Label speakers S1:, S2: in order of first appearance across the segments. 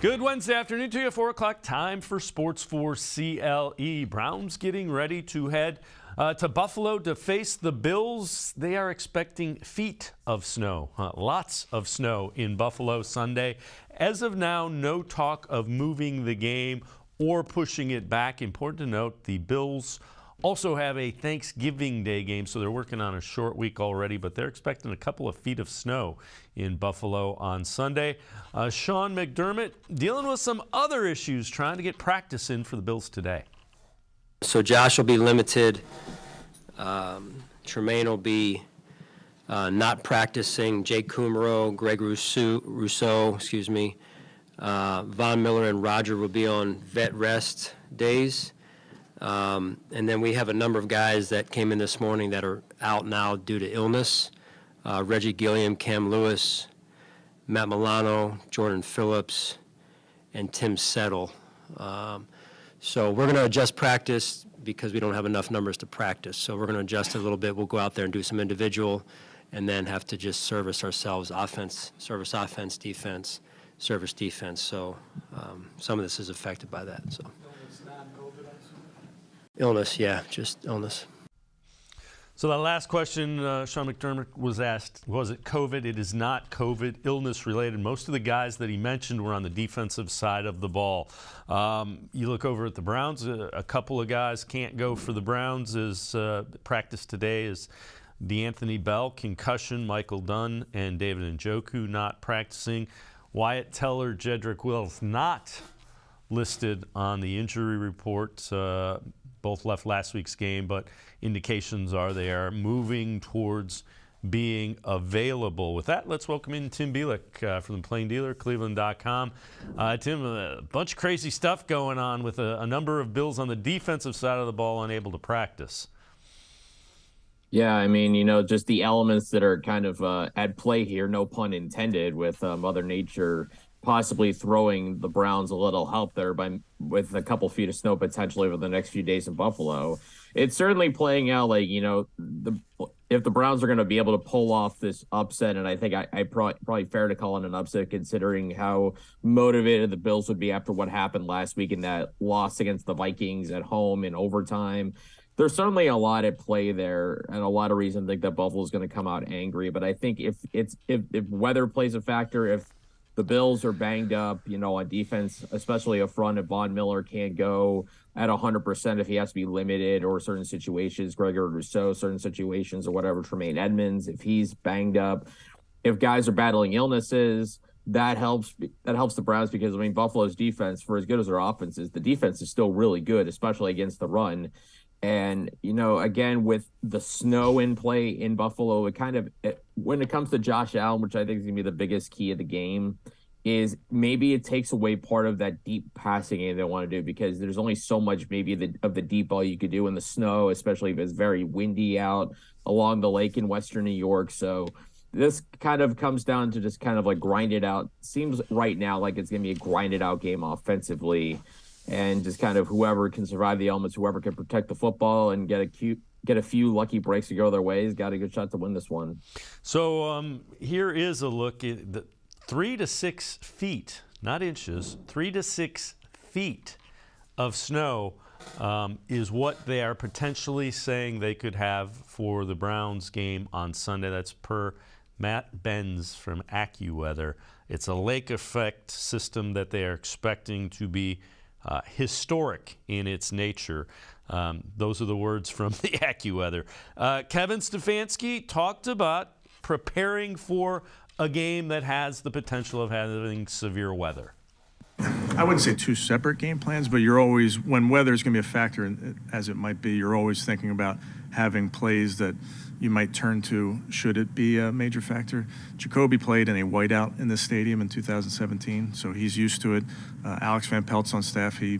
S1: Good Wednesday afternoon to you, 4 o'clock. Time for Sports 4 CLE. Browns getting ready to head to Buffalo to face the Bills. They are expecting feet of snow, lots of snow in Buffalo Sunday. As of now, no talk of moving the game or pushing it back. Important to note, the Bills also have a Thanksgiving Day game, so they're working on a short week already, but they're expecting a couple of feet of snow in Buffalo on Sunday. Sean McDermott dealing with some other issues, trying to get practice in for the Bills today.
S2: So Josh will be limited. Tremaine will be not practicing. Jake Kumaro, Greg Rousseau, Von Miller and Roger will be on vet rest days. And then we have a number of guys that came in this morning that are out now due to illness. Reggie Gilliam, Cam Lewis, Matt Milano, Jordan Phillips, and Tim Settle. So we're going to adjust practice because we don't have enough numbers to practice. So we're going to adjust it a little bit. We'll go out there and do some individual and then have to just service ourselves, service offense, defense, service defense. So some of this is affected by that. So. Illness, yeah, just illness.
S1: So that last question, Sean McDermott was asked, was it COVID? It is not COVID, illness related. Most of the guys that he mentioned were on the defensive side of the ball. You look over at the Browns, a couple of guys can't go for the Browns. As practice today is DeAnthony Bell, concussion, Michael Dunn and David Njoku not practicing. Wyatt Teller, Jedrick Wills not listed on the injury report. Both left last week's game, but indications are they are moving towards being available. With that, let's welcome in Tim Bielik from the Plain Dealer, cleveland.com. Tim, a bunch of crazy stuff going on with a number of Bills on the defensive side of the ball unable to practice.
S3: Yeah, I mean, just the elements that are kind of at play here, no pun intended, with Mother Nature possibly throwing the Browns a little help there with a couple feet of snow potentially over the next few days in Buffalo. It's certainly playing out like, if the Browns are going to be able to pull off this upset, and I think I probably fair to call it an upset considering how motivated the Bills would be after what happened last week in that loss against the Vikings at home in overtime. There's certainly a lot at play there and a lot of reason to think that Buffalo is going to come out angry. But I think if weather plays a factor, if the Bills are banged up, on defense, especially up front, if Von Miller can't go at 100%, if he has to be limited or certain situations, Gregory Rousseau, certain situations or whatever, Tremaine Edmonds, if he's banged up, if guys are battling illnesses, that helps the Browns because, Buffalo's defense, for as good as their offense is, the defense is still really good, especially against the run. And, again, with the snow in play in Buffalo, when it comes to Josh Allen, which I think is going to be the biggest key of the game, is maybe it takes away part of that deep passing game they want to do because there's only so much maybe of the deep ball you could do in the snow, especially if it's very windy out along the lake in Western New York. So this kind of comes down to just kind of like grind it out. Seems right now like it's going to be a grinded out game offensively. And just kind of whoever can survive the elements, whoever can protect the football and get a few lucky breaks to go their way has got a good shot to win this one.
S1: So here is a look at the 3 to 6 feet, not inches, 3 to 6 feet of snow is what they are potentially saying they could have for the Browns game on Sunday. That's per Matt Benz from AccuWeather. It's a lake effect system that they are expecting to be historic in its nature. Those are the words from the AccuWeather. Kevin Stefanski talked about preparing for a game that has the potential of having severe weather.
S4: I wouldn't say two separate game plans, but you're always, when weather is going to be a factor, as it might be, you're always thinking about having plays that you might turn to should it be a major factor. Jacoby played in a whiteout in this stadium in 2017, so he's used to it. Alex Van Pelt's on staff. He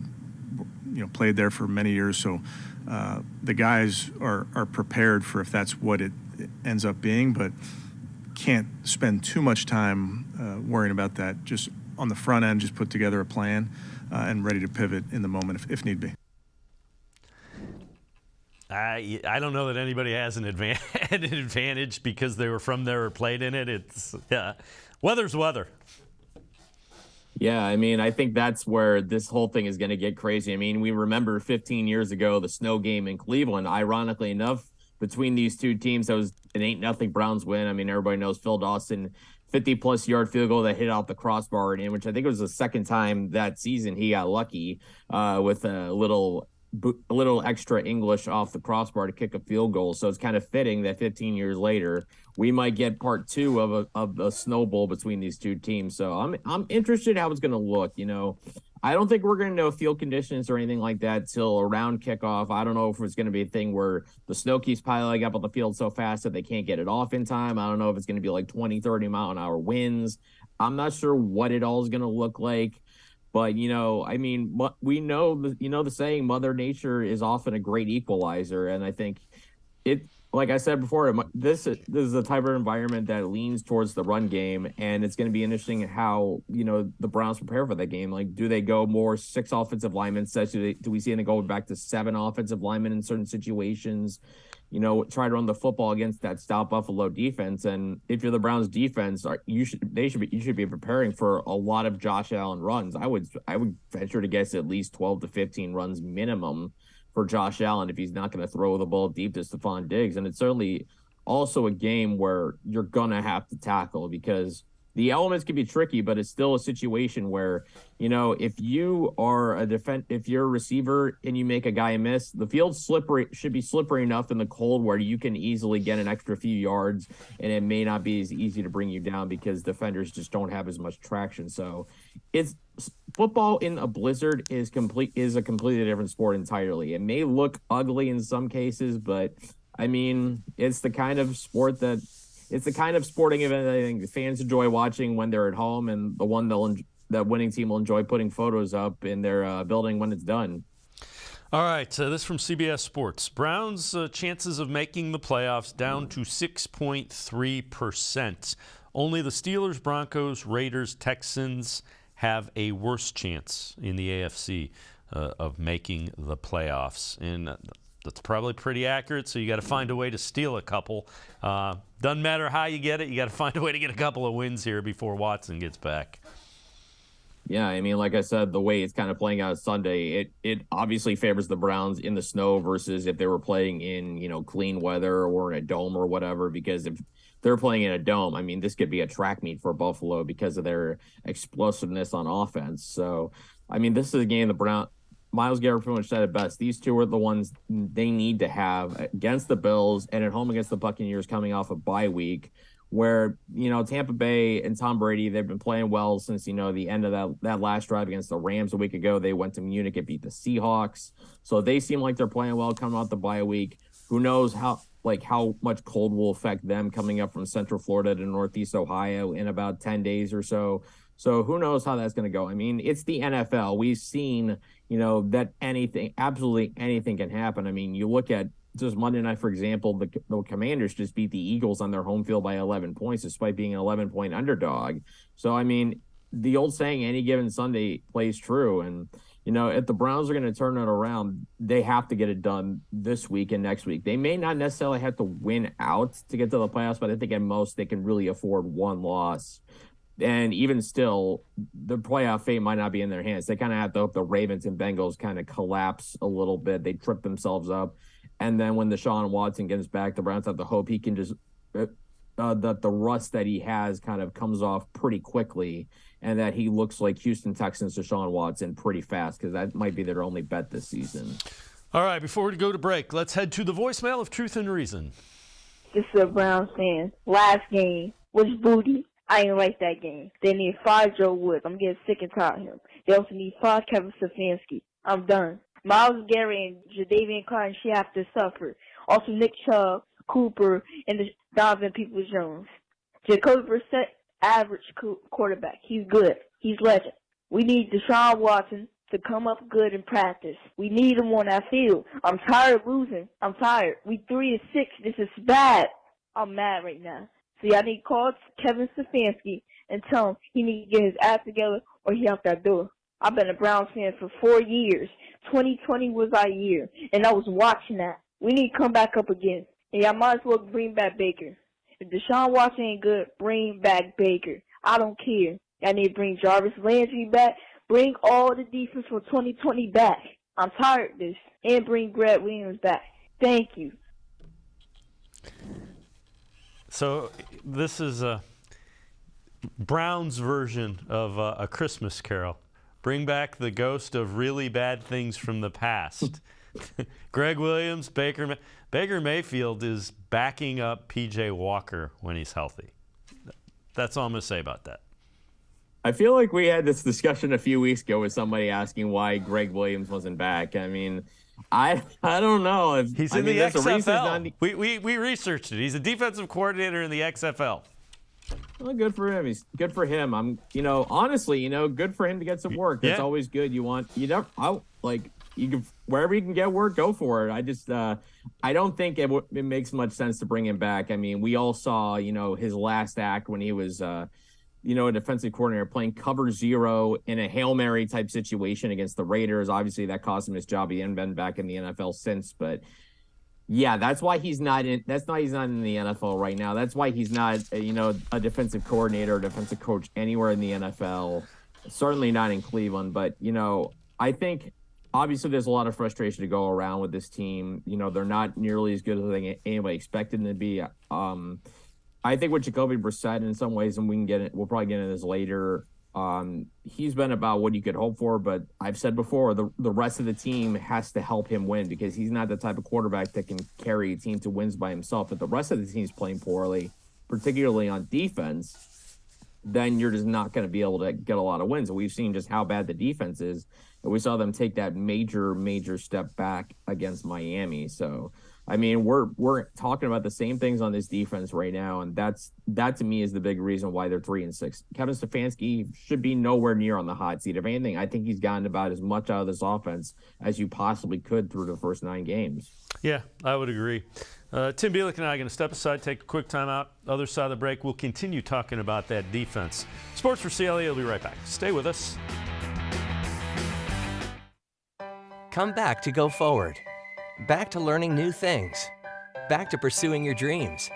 S4: played there for many years, so the guys are prepared for if that's what it ends up being, but can't spend too much time worrying about that. Just on the front end, just put together a plan and ready to pivot in the moment if need be.
S1: I don't know that anybody has an advantage because they were from there or played in it. It's weather's weather.
S3: Yeah, I mean, I think that's where this whole thing is going to get crazy. I mean, we remember 15 years ago, the snow game in Cleveland. Ironically enough, between these two teams, that was an 8-0 Browns win. I mean, everybody knows Phil Dawson, 50-plus yard field goal that hit off the crossbar, in which I think it was the second time that season he got lucky with a little extra English off the crossbar to kick a field goal. So it's kind of fitting that 15 years later, we might get part two of a snowball between these two teams. So I'm interested how it's going to look. I don't think we're going to know field conditions or anything like that till around kickoff. I don't know if it's going to be a thing where the snow keeps piling up on the field so fast that they can't get it off in time. I don't know if it's going to be like 20, 30 mile an hour winds. I'm not sure what it all is going to look like. But, I mean, we know, the saying, Mother Nature is often a great equalizer. And I think like I said before, this is the type of environment that leans towards the run game. And it's going to be interesting how, the Browns prepare for that game. Like, do they go more 6 offensive linemen? Do we see them go back to 7 offensive linemen in certain situations? Try to run the football against that stout Buffalo defense. And if you're the Browns defense, you should be preparing for a lot of Josh Allen runs. I would venture to guess at least 12 to 15 runs minimum for Josh Allen if he's not going to throw the ball deep to Stephon Diggs. And it's certainly also a game where you're going to have to tackle, because the elements can be tricky, but it's still a situation where, if you are if you're a receiver and you make a guy miss, the field should be slippery enough in the cold where you can easily get an extra few yards, and it may not be as easy to bring you down because defenders just don't have as much traction. So it's football in a blizzard is a completely different sport entirely. It may look ugly in some cases, but I mean, it's the kind of sporting event that I think the fans enjoy watching when they're at home, and the one that winning team will enjoy putting photos up in their building when it's done.
S1: All right, this from CBS Sports. Browns' chances of making the playoffs down to 6.3%. Only the Steelers, Broncos, Raiders, Texans have a worse chance in the AFC of making the playoffs. And that's probably pretty accurate, so you got to find a way to steal a couple. Doesn't matter how you get it, you got to find a way to get a couple of wins here before Watson gets back.
S3: Yeah, I mean, like I said, the way it's kind of playing out Sunday, it obviously favors the Browns in the snow versus if they were playing in, clean weather or in a dome or whatever, because if they're playing in a dome, I mean, this could be a track meet for Buffalo because of their explosiveness on offense. So, I mean, this is a game Myles Garrett pretty much said it best. These two are the ones they need to have against the Bills and at home against the Buccaneers coming off a bye week, where, Tampa Bay and Tom Brady, they've been playing well since, the end of that last drive against the Rams a week ago. They went to Munich and beat the Seahawks. So they seem like they're playing well coming out the bye week. Who knows how much cold will affect them coming up from Central Florida to Northeast Ohio in about 10 days or so. So who knows how that's going to go? I mean, it's the NFL. We've seen, that absolutely anything can happen. I mean, you look at just Monday night, for example, the Commanders just beat the Eagles on their home field by 11 points, despite being an 11-point underdog. So, I mean, the old saying, any given Sunday, plays true. And, if the Browns are going to turn it around, they have to get it done this week and next week. They may not necessarily have to win out to get to the playoffs, but I think at most they can really afford one loss. And even still, the playoff fate might not be in their hands. They kind of have to hope the Ravens and Bengals kind of collapse a little bit. They trip themselves up. And then when Deshaun Watson gets back, the Browns have to hope he can just that the rust that he has kind of comes off pretty quickly, and that he looks like Houston Texans Deshaun Watson pretty fast, because that might be their only bet this season.
S1: All right, before we go to break, let's head to the voicemail of Truth and Reason.
S5: This is a Browns fan. Last game was booty. I ain't like that game. They need 5 Joe Woods. I'm getting sick and tired of him. They also need 5 Kevin Stefanski. I'm done. Myles Garrett and Jadeveon Clowney should have to suffer. Also, Nick Chubb, Cooper, and Donovan Peoples-Jones. Jacoby Brissett, average quarterback. He's good. He's legend. We need Deshaun Watson to come up good in practice. We need him on that field. I'm tired of losing. I'm tired. We 3-6. This is bad. I'm mad right now. So y'all need to call Kevin Stefanski and tell him he needs to get his act together or he out that door. I've been a Browns fan for 4 years. 2020 was our year, and I was watching that. We need to come back up again. And y'all might as well bring back Baker. If Deshaun Watson ain't good, bring back Baker. I don't care. I need to bring Jarvis Landry back. Bring all the defense from 2020 back. I'm tired of this. And bring Greg Williams back. Thank you.
S1: So this is a Brown's version of A Christmas Carol. Bring back the ghost of really bad things from the past. Greg Williams, Baker Mayfield is backing up P.J. Walker when he's healthy. That's all I'm going to say about that.
S3: I feel like we had this discussion a few weeks ago with somebody asking why Greg Williams wasn't back. I mean, I don't know. If,
S1: He's in the XFL. We researched it. He's a defensive coordinator in the XFL.
S3: Well, good for him. He's good for him. Honestly, good for him to get some work. That's always good. Wherever you can get work, go for it. I don't think it makes much sense to bring him back. I mean, we all saw, his last act when he was, a defensive coordinator playing cover 0 in a Hail Mary type situation against the Raiders. Obviously, that cost him his job. He hasn't been back in the NFL since, but yeah, that's why he's not in. That's why he's not in the NFL right now. That's why he's not, a defensive coordinator, or defensive coach anywhere in the NFL. Certainly not in Cleveland. But I think obviously there's a lot of frustration to go around with this team. They're not nearly as good as anybody expected them to be. I think with Jacoby Brissett in some ways, and we'll probably get into this later. He's been about what you could hope for, but I've said before, the rest of the team has to help him win because he's not the type of quarterback that can carry a team to wins by himself. If the rest of the team's playing poorly, particularly on defense, then you're just not going to be able to get a lot of wins. And we've seen just how bad the defense is. And we saw them take that major step back against Miami. So, I mean, we're talking about the same things on this defense right now, and that to me is the big reason why they're 3-6. Kevin Stefanski should be nowhere near on the hot seat. If anything, I think he's gotten about as much out of this offense as you possibly could through the first 9 games.
S1: Yeah, I would agree. Tim Bielik and I are going to step aside, take a quick timeout. Other side of the break, we'll continue talking about that defense. Sports4CLE will be right back. Stay with us.
S6: Come back to go forward. Back to learning new things. Back to pursuing your dreams.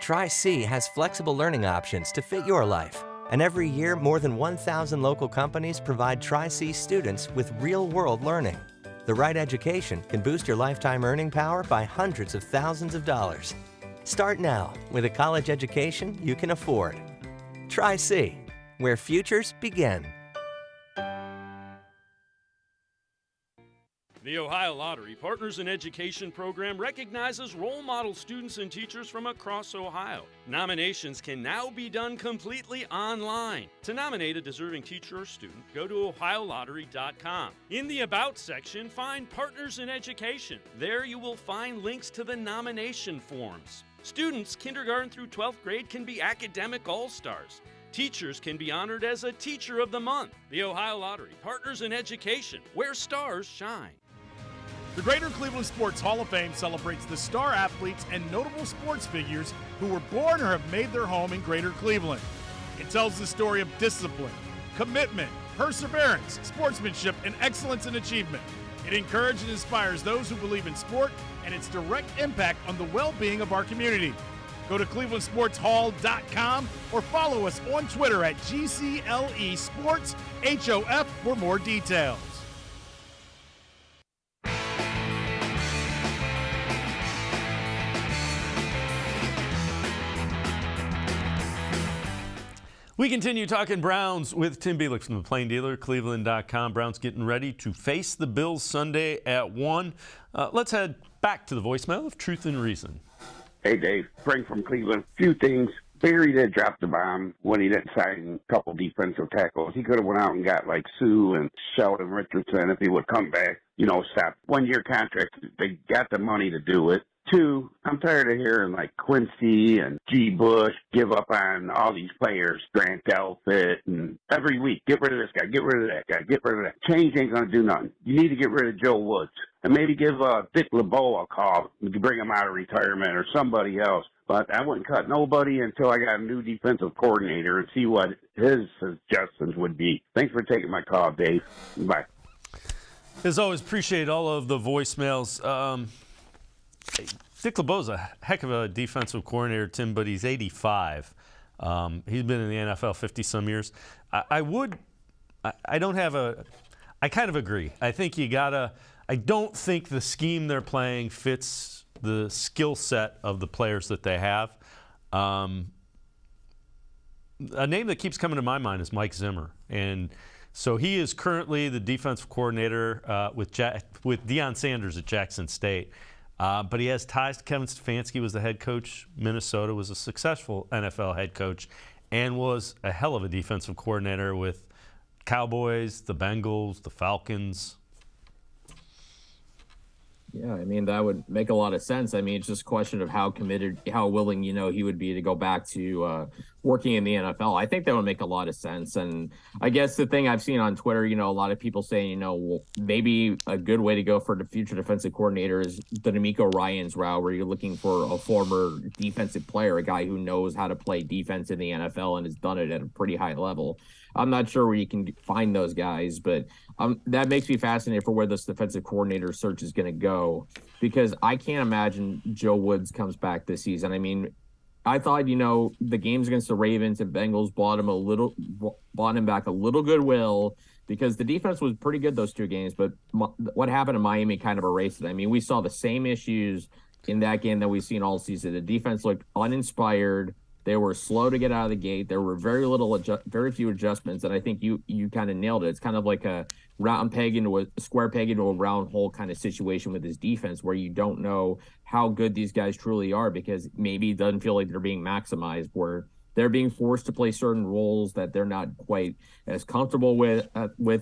S6: Tri-C has flexible learning options to fit your life. And every year, more than 1,000 local companies provide Tri-C students with real-world learning. The right education can boost your lifetime earning power by hundreds of thousands of dollars. Start now with a college education you can afford. Tri-C, where futures begin.
S7: The Ohio Lottery Partners in Education program recognizes role model students and teachers from across Ohio. Nominations can now be done completely online. To nominate a deserving teacher or student, go to ohiolottery.com. In the About section, find Partners in Education. There you will find links to the nomination forms. Students kindergarten through 12th grade can be academic all-stars. Teachers can be honored as a Teacher of the Month. The Ohio Lottery Partners in Education, where stars shine.
S8: The Greater Cleveland Sports Hall of Fame celebrates the star athletes and notable sports figures who were born or have made their home in Greater Cleveland. It tells the story of discipline, commitment, perseverance, sportsmanship, and excellence in achievement. It encourages and inspires those who believe in sport and its direct impact on the well-being of our community. Go to clevelandsportshall.com or follow us on Twitter at GCLE Sports HOF for more details.
S1: We continue talking Browns with Tim Bielik from the Plain Dealer, cleveland.com. Browns getting ready to face the Bills Sunday at 1. Let's head back to the voicemail of Truth and Reason.
S9: Hey, Dave. Frank from Cleveland. Few things. Barry did drop the bomb when he didn't sign a couple defensive tackles. He could have went out and got like Sue and Sheldon Richardson if he would come back, stop 1-year contracts. They got the money to do it. 2, I'm tired of hearing like Quincy and G. Bush give up on all these players, Grant Delpit, and every week, get rid of this guy, get rid of that guy, get rid of that. Change ain't going to do nothing. You need to get rid of Joe Woods and maybe give Dick LeBeau a call to bring him out of retirement or somebody else. But I wouldn't cut nobody until I got a new defensive coordinator and see what his suggestions would be. Thanks for taking my call, Dave. Bye.
S1: As always, appreciate all of the voicemails. Dick LeBeau's a heck of a defensive coordinator, Tim, but he's 85. He's been in the NFL 50-some years. I kind of agree. I think I don't think the scheme they're playing fits the skill set of the players that they have. A name that keeps coming to my mind is Mike Zimmer. And so he is currently the defensive coordinator with Deion Sanders at Jackson State. But he has ties to Kevin Stefanski, was the head coach. Minnesota was a successful NFL head coach and was a hell of a defensive coordinator with Cowboys, the Bengals, the Falcons.
S3: Yeah, I mean, that would make a lot of sense. I mean, it's just a question of how committed, how willing, he would be to go back to working in the NFL. I think that would make a lot of sense. And I guess the thing I've seen on Twitter, a lot of people saying, well, maybe a good way to go for the future defensive coordinator is the D'Amico Ryans route, where you're looking for a former defensive player, a guy who knows how to play defense in the NFL and has done it at a pretty high level. I'm not sure where you can find those guys, but that makes me fascinated for where this defensive coordinator search is going to go, because I can't imagine Joe Woods comes back this season. I mean, I thought, the games against the Ravens and Bengals bought him back a little goodwill, because the defense was pretty good those two games, but what happened in Miami kind of erased it. I mean, we saw the same issues in that game that we've seen all season. The defense looked uninspired. They were slow to get out of the gate. There were very few adjustments, and I think you kind of nailed it. It's kind of like a round peg into a square peg into a round hole kind of situation with his defense, where you don't know how good these guys truly are, because maybe it doesn't feel like they're being maximized, where they're being forced to play certain roles that they're not quite as comfortable with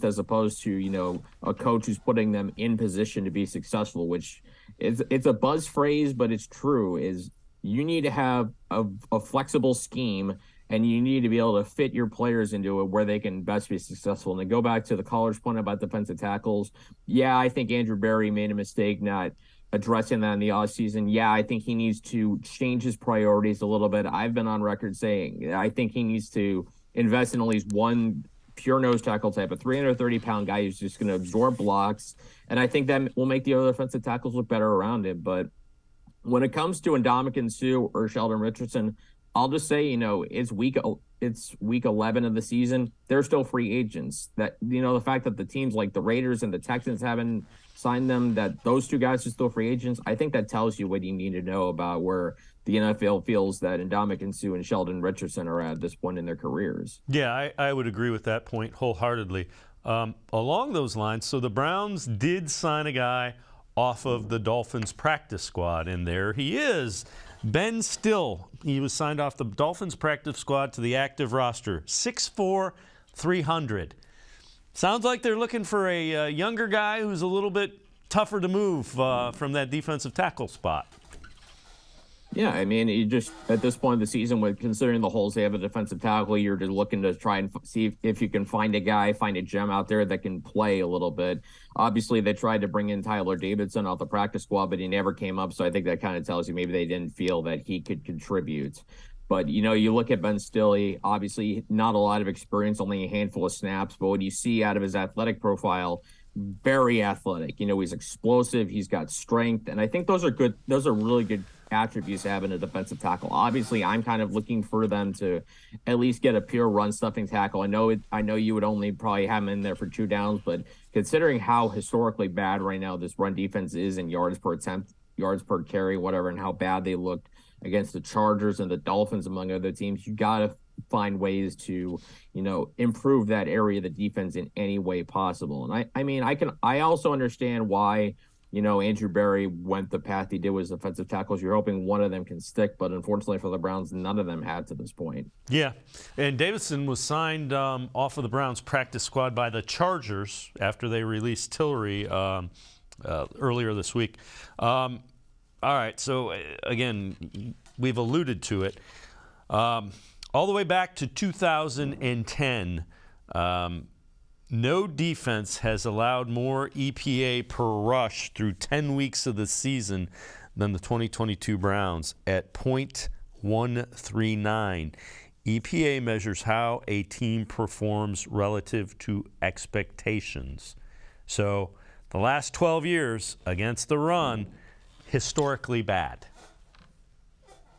S3: as opposed to, a coach who's putting them in position to be successful, which it's a buzz phrase, but it's true, is you need to have a flexible scheme, and you need to be able to fit your players into it where they can best be successful. And to go back to the caller's point about defensive tackles, yeah, I think Andrew Berry made a mistake not addressing that in the offseason. Yeah, I think he needs to change his priorities a little bit. I've been on record saying I think he needs to invest in at least one pure nose tackle type, a 330-pound guy who's just going to absorb blocks. And I think that will make the other defensive tackles look better around him. But when it comes to Ndamukong Suh or Sheldon Richardson, I'll just say, it's week 11 of the season. They're still free agents. That, the fact that the teams like the Raiders and the Texans haven't signed them, that those two guys are still free agents, I think that tells you what you need to know about where the NFL feels that Ndamukong Suh and Sheldon Richardson are at this point in their careers.
S1: Yeah, I would agree with that point wholeheartedly. Along those lines, so the Browns did sign a guy off of the Dolphins practice squad, and there he is, Ben Still. He was signed off the Dolphins practice squad to the active roster, 6'4", 300. Sounds like they're looking for a younger guy who's a little bit tougher to move from that defensive tackle spot.
S3: Yeah, I mean, you just, at this point of the season, with considering the holes they have a defensive tackle, you're just looking to try and see if you can find a gem out there that can play a little bit. Obviously, they tried to bring in Tyler Davidson off the practice squad, but he never came up, so I think that kind of tells you maybe they didn't feel that he could contribute. But, you look at Ben Stille, obviously not a lot of experience, only a handful of snaps, but what you see out of his athletic profile, very athletic. He's explosive, he's got strength, and I think those are really good attributes to have in a defensive tackle. Obviously, I'm kind of looking for them to at least get a pure run stuffing tackle. I know you would only probably have him in there for 2 downs, but considering how historically bad right now this run defense is in yards per attempt, yards per carry, whatever, and how bad they looked against the Chargers and the Dolphins, among other teams, you got to find ways to, improve that area of the defense in any way possible. And I also understand why, Andrew Berry went the path he did with his offensive tackles. You're hoping one of them can stick, but unfortunately for the Browns, none of them had to this point. Yeah,
S1: and Davidson was signed off of the Browns practice squad by the Chargers after they released Tillery earlier this week. All right, so again, we've alluded to it. All the way back to 2010, no defense has allowed more EPA per rush through 10 weeks of the season than the 2022 Browns at .139. EPA measures how a team performs relative to expectations. So the last 12 years against the run, historically bad.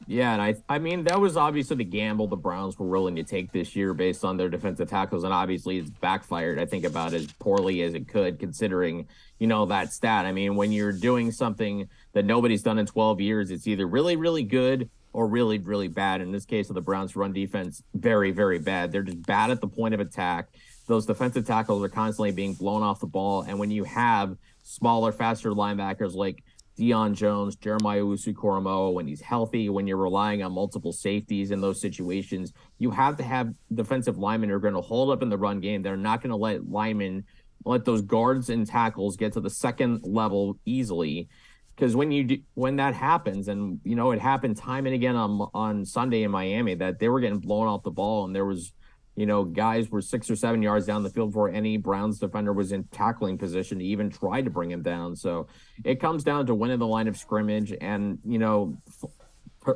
S3: Yeah, and I mean, that was obviously the gamble the Browns were willing to take this year based on their defensive tackles, and obviously it's backfired, I think, about as poorly as it could, considering, that stat. I mean, when you're doing something that nobody's done in 12 years, it's either really, really good or really, really bad. In this case of the Browns' run defense, very, very bad. They're just bad at the point of attack. Those defensive tackles are constantly being blown off the ball, and when you have smaller, faster linebackers like Deion Jones, Jeremiah Owusu-Koramoah, when he's healthy, when you're relying on multiple safeties in those situations, you have to have defensive linemen who are going to hold up in the run game. They're not going to let those guards and tackles get to the second level easily. Because when that happens, and it happened time and again on Sunday in Miami, that they were getting blown off the ball, and there was guys were 6 or 7 yards down the field before any Browns defender was in tackling position to even try to bring him down. So it comes down to winning the line of scrimmage, and,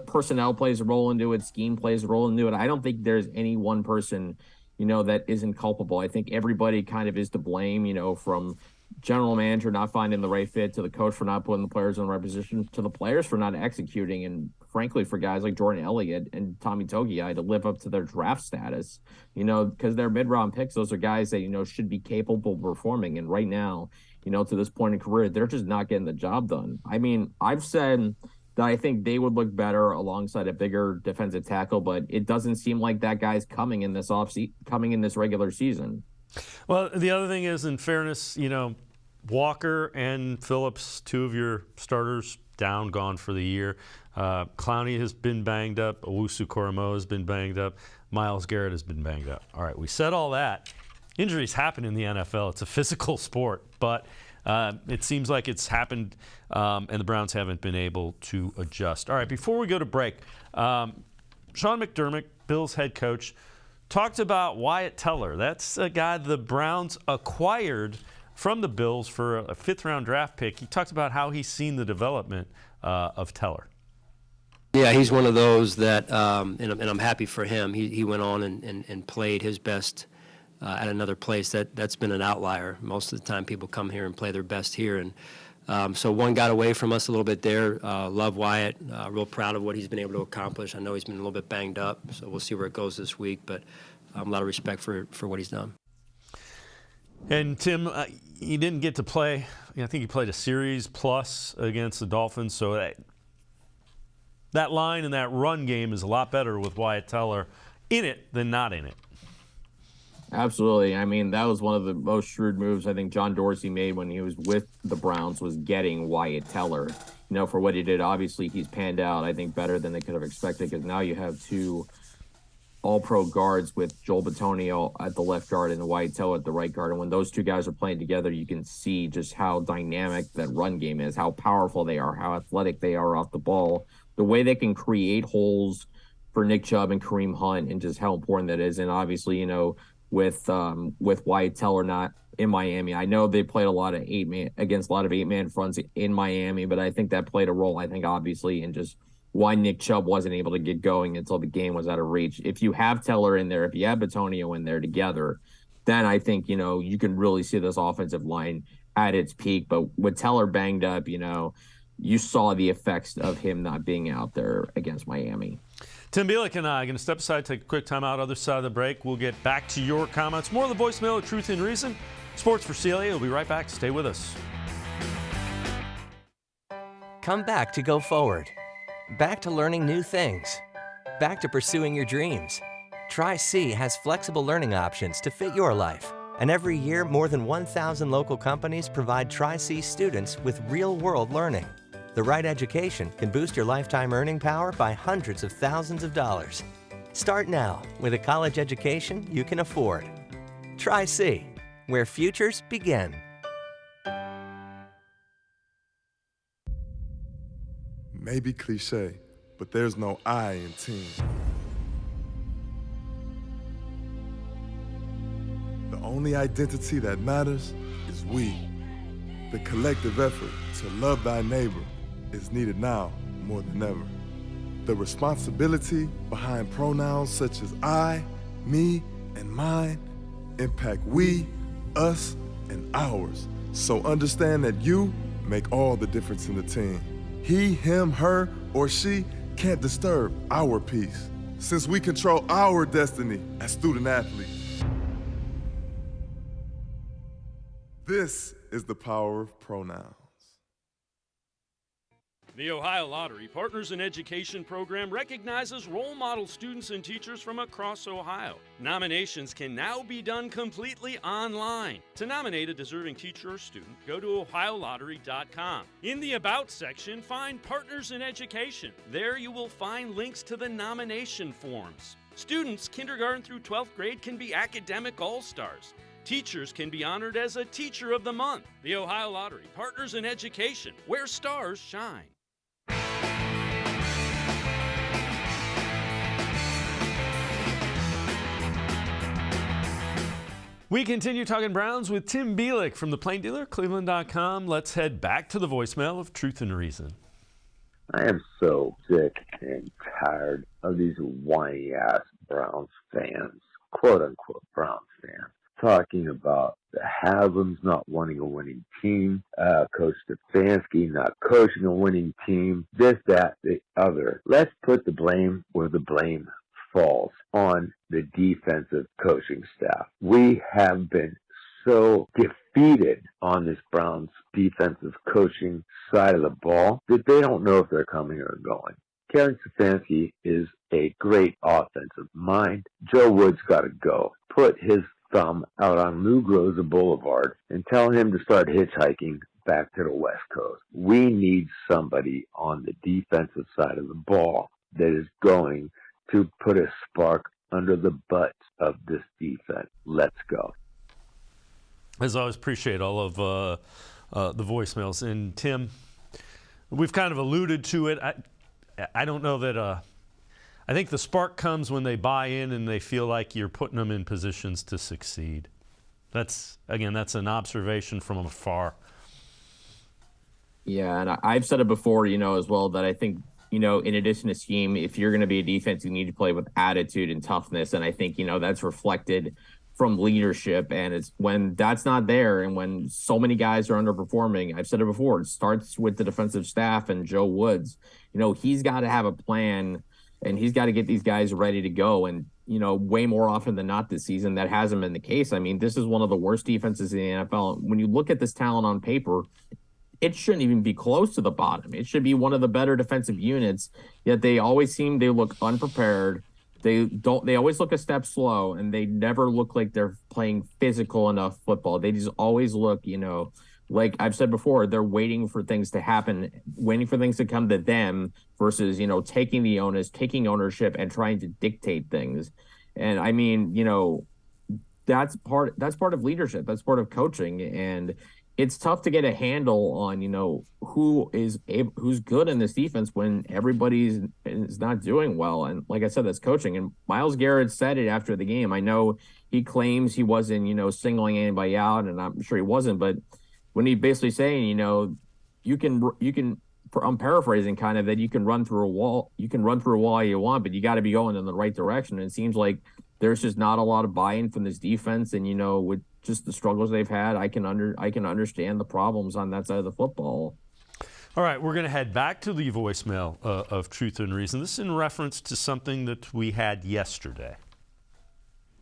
S3: personnel plays a role into it, scheme plays a role into it. I don't think there's any one person, that isn't culpable. I think everybody kind of is to blame, from general manager not finding the right fit, to the coach for not putting the players in the right position, to the players for not executing, and frankly for guys like Jordan Elliott and Tommy Togiai to live up to their draft status, because they're mid-round picks. Those are guys that should be capable of performing, and right now, to this point in career, they're just not getting the job done. I mean, I've said that I think they would look better alongside a bigger defensive tackle, but it doesn't seem like that guy's coming in this regular season.
S1: Well, the other thing is, in fairness, Walker and Phillips, two of your starters, gone for the year. Clowney has been banged up. Owusu-Koramoah has been banged up. Myles Garrett has been banged up. All right, we said all that. Injuries happen in the NFL. It's a physical sport, but it seems like it's happened, and the Browns haven't been able to adjust. All right, before we go to break, Sean McDermott, Bills head coach, talked about Wyatt Teller. That's a guy the Browns acquired from the Bills for a fifth-round draft pick. He talked about how he's seen the development of Teller.
S2: Yeah, he's one of those that, and I'm happy for him. He went on and played his best at another place. That's been an outlier. Most of the time people come here and play their best here. And so one got away from us a little bit there. Love Wyatt. Real proud of what he's been able to accomplish. I know he's been a little bit banged up, so we'll see where it goes this week. But a lot of respect for what he's done.
S1: And Tim, he didn't get to play. I think he played a series plus against the Dolphins. So that line and that run game is a lot better with Wyatt Teller in it than not in it.
S3: Absolutely. I mean, that was one of the most shrewd moves I think John Dorsey made when he was with the Browns, was getting Wyatt Teller. For what he did. Obviously, he's panned out, I think, better than they could have expected, because now you have two all-pro guards with Joel Bitonio at the left guard and Wyatt Teller at the right guard. And when those two guys are playing together, you can see just how dynamic that run game is, how powerful they are, how athletic they are off the ball, the way they can create holes for Nick Chubb and Kareem Hunt, and just how important that is. And obviously, with Wyatt Teller not in Miami, I know they played a lot of eight-man fronts in Miami, but I think that played a role, I think, obviously, in just why Nick Chubb wasn't able to get going until the game was out of reach. If you have Teller in there, if you have Bitonio in there together, then I think, you can really see this offensive line at its peak. But with Teller banged up, you saw the effects of him not being out there against Miami.
S1: Tim Bielik and I are going to step aside, take a quick time out, other side of the break. We'll get back to your comments. More of the voicemail of Truth and Reason. Sports4CLE will be right back. Stay with us.
S6: Come back to Go Forward. Back to learning new things. Back to pursuing your dreams. Tri-C has flexible learning options to fit your life. And every year, more than 1,000 local companies provide Tri-C students with real-world learning. The right education can boost your lifetime earning power by hundreds of thousands of dollars. Start now with a college education you can afford. Tri-C, where futures begin.
S10: Maybe cliche, but there's no I in team. The only identity that matters is we. The collective effort to love thy neighbor is needed now more than ever. The responsibility behind pronouns such as I, me, and mine impact we, us, and ours. So understand that you make all the difference in the team. He, him, her, or she can't disturb our peace, since we control our destiny as student athletes. This is the power of pronouns.
S7: The Ohio Lottery Partners in Education program recognizes role model students and teachers from across Ohio. Nominations can now be done completely online. To nominate a deserving teacher or student, go to ohiolottery.com. In the About section, find Partners in Education. There you will find links to the nomination forms. Students kindergarten through 12th grade can be academic all-stars. Teachers can be honored as a Teacher of the Month. The Ohio Lottery Partners in Education, where stars shine.
S1: We continue talking Browns with Tim Bielik from the Plain Dealer, cleveland.com. Let's head back to the voicemail of Truth and Reason.
S11: I am so sick and tired of these whiny-ass Browns fans, quote-unquote Browns fans, talking about the Haslam's not wanting a winning team, Coach Stefanski not coaching a winning team, this, that, the other. Let's put the blame where the blame falls, on the defensive coaching staff. We have been so defeated on this Browns defensive coaching side of the ball that they don't know if they're coming or going. Kevin Stefanski is a great offensive mind. Joe Woods got to go. Put his thumb out on Lou Groza Boulevard and tell him to start hitchhiking back to the West Coast. We need somebody on the defensive side of the ball that is going to put a spark under the butts of this defense. Let's go.
S1: As always, appreciate all of the voicemails. And Tim, we've kind of alluded to it. I don't know that I think the spark comes when they buy in and they feel like you're putting them in positions to succeed. That's an observation from afar.
S3: Yeah, and I've said it before, as well, that I think, in addition to scheme, if you're going to be a defense, you need to play with attitude and toughness. And I think, that's reflected from leadership. And it's when that's not there and when so many guys are underperforming, I've said it before, it starts with the defensive staff and Joe Woods. He's got to have a plan and he's got to get these guys ready to go. And, way more often than not this season, that hasn't been the case. I mean, this is one of the worst defenses in the NFL. When you look at this talent on paper, it shouldn't even be close to the bottom. It should be one of the better defensive units, yet they look unprepared. They always look a step slow, and they never look like they're playing physical enough football. They just always look, like I've said before, they're waiting for things to happen, waiting for things to come to them versus, taking ownership and trying to dictate things. And I mean, that's part of leadership. That's part of coaching. And it's tough to get a handle on, who's good in this defense when everybody's is not doing well. And like I said, that's coaching. And Myles Garrett said it after the game. I know he claims he wasn't, singling anybody out, and I'm sure he wasn't. But when he basically saying, you can, I'm paraphrasing kind of, that you can run through a wall you want, but you got to be going in the right direction. And it seems like there's just not a lot of buy-in from this defense. And, with just the struggles they've had, I can understand the problems on that side of the football.
S1: All right, we're going to head back to the voicemail of Truth and Reason. This is in reference to something that we had yesterday.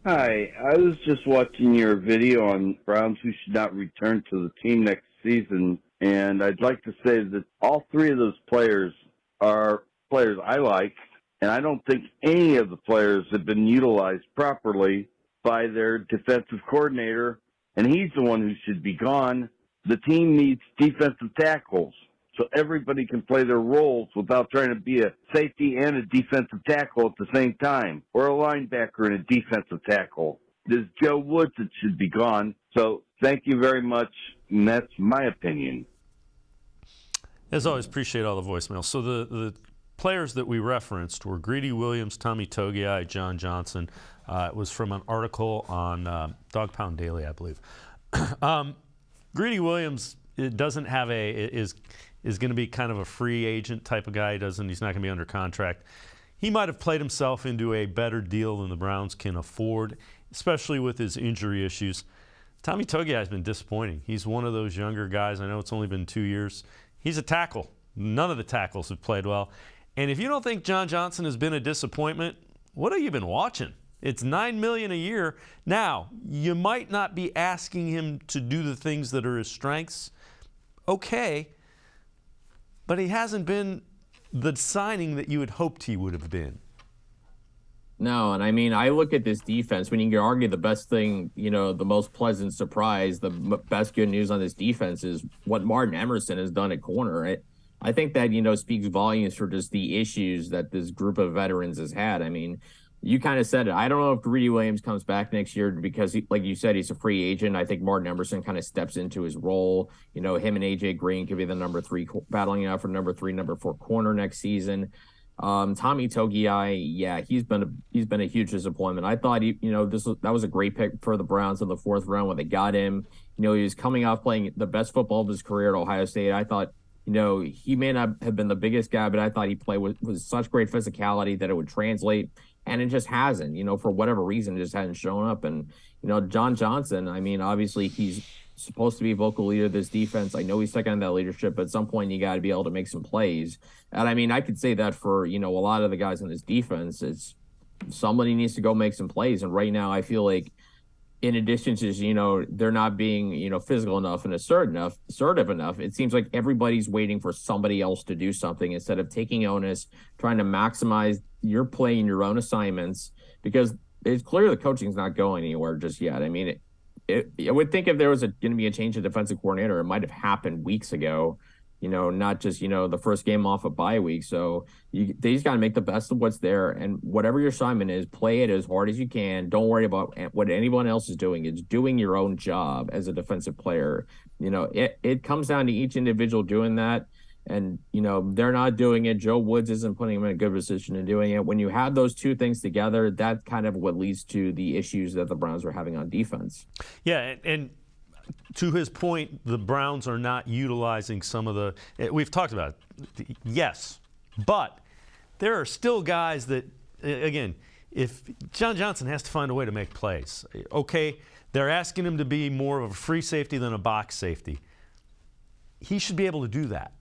S12: Hi, I was just watching your video on Browns who should not return to the team next season, and I'd like to say that all three of those players are players I like, and I don't think any of the players have been utilized properly by their defensive coordinator, and he's the one who should be gone. The team needs defensive tackles so everybody can play their roles without trying to be a safety and a defensive tackle at the same time, or a linebacker and a defensive tackle. There's Joe Woods that should be gone. So thank you very much, and that's my opinion.
S1: As always, appreciate all the voicemails. So the players that we referenced were Greedy Williams, Tommy Togiai, John Johnson. It was from an article on Dog Pound Daily, I believe. Greedy Williams doesn't have is going to be kind of a free agent type of guy. He's not going to be under contract. He might have played himself into a better deal than the Browns can afford, especially with his injury issues. Tommy Togiai has been disappointing. He's one of those younger guys. I know it's only been 2 years. He's a tackle. None of the tackles have played well. And if you don't think John Johnson has been a disappointment, what have you been watching? It's $9 million a year. Now, you might not be asking him to do the things that are his strengths. Okay, but he hasn't been the signing that you had hoped he would have been.
S3: No, and I mean, I look at this defense. When you can argue the best thing, the most pleasant surprise, the best good news on this defense is what Martin Emerson has done at corner. I think that, speaks volumes for just the issues that this group of veterans has had. I mean, you kind of said it. I don't know if Greedy Williams comes back next year because, like you said, he's a free agent. I think Martin Emerson kind of steps into his role. Him and A.J. Green could be the number 3, battling out for number 3, number 4 corner next season. Tommy Togiai, he's been a huge disappointment. I thought that was a great pick for the Browns in the 4th round when they got him. He was coming off playing the best football of his career at Ohio State. I thought, he may not have been the biggest guy, but I thought he played with such great physicality that it would translate, and it just hasn't. For whatever reason, it just hasn't shown up. And John Johnson, I mean, obviously he's supposed to be a vocal leader of this defense. I know he's taking on that leadership, but at some point you got to be able to make some plays. And I mean, I could say that for, a lot of the guys in this defense, it's somebody needs to go make some plays. And right now I feel like in addition to, they're not being, physical enough and assertive enough, it seems like everybody's waiting for somebody else to do something instead of taking onus, trying to maximize your play in your own assignments, because it's clear the coaching's not going anywhere just yet. I mean, I would think if there was going to be a change of defensive coordinator, it might have happened weeks ago, not just, the first game off a bye week. So they just got to make the best of what's there. And whatever your assignment is, play it as hard as you can. Don't worry about what anyone else is doing. It's doing your own job as a defensive player. It comes down to each individual doing that. And, they're not doing it. Joe Woods isn't putting them in a good position in doing it. When you have those two things together, that's kind of what leads to the issues that the Browns are having on defense.
S1: Yeah, and to his point, the Browns are not utilizing some of the – we've talked about it. Yes, but there are still guys that, again, if John Johnson has to find a way to make plays. Okay, they're asking him to be more of a free safety than a box safety. He should be able to do that.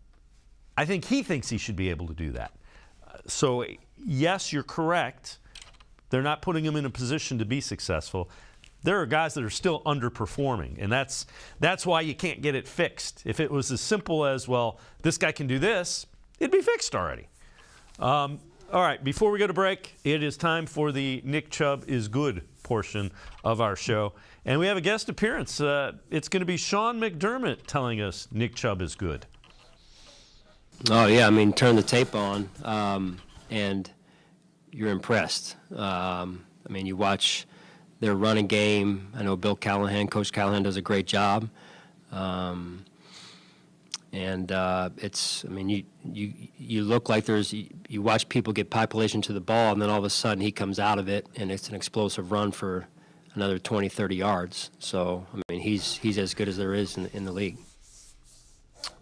S1: I think he thinks he should be able to do that. So, yes, you're correct. They're not putting him in a position to be successful. There are guys that are still underperforming, and that's why you can't get it fixed. If it was as simple as, well, this guy can do this, it'd be fixed already. All right, before we go to break, it is time for the Nick Chubb is good portion of our show. And we have a guest appearance. It's going to be Sean McDermott telling us Nick Chubb is good.
S2: Oh, yeah. I mean, turn the tape on, and you're impressed. I mean, you watch their running game. I know Coach Callahan does a great job. And it's, I mean, you look like you watch people get population to the ball, and then all of a sudden he comes out of it, and it's an explosive run for another 20, 30 yards. So, I mean, he's as good as there is in the league.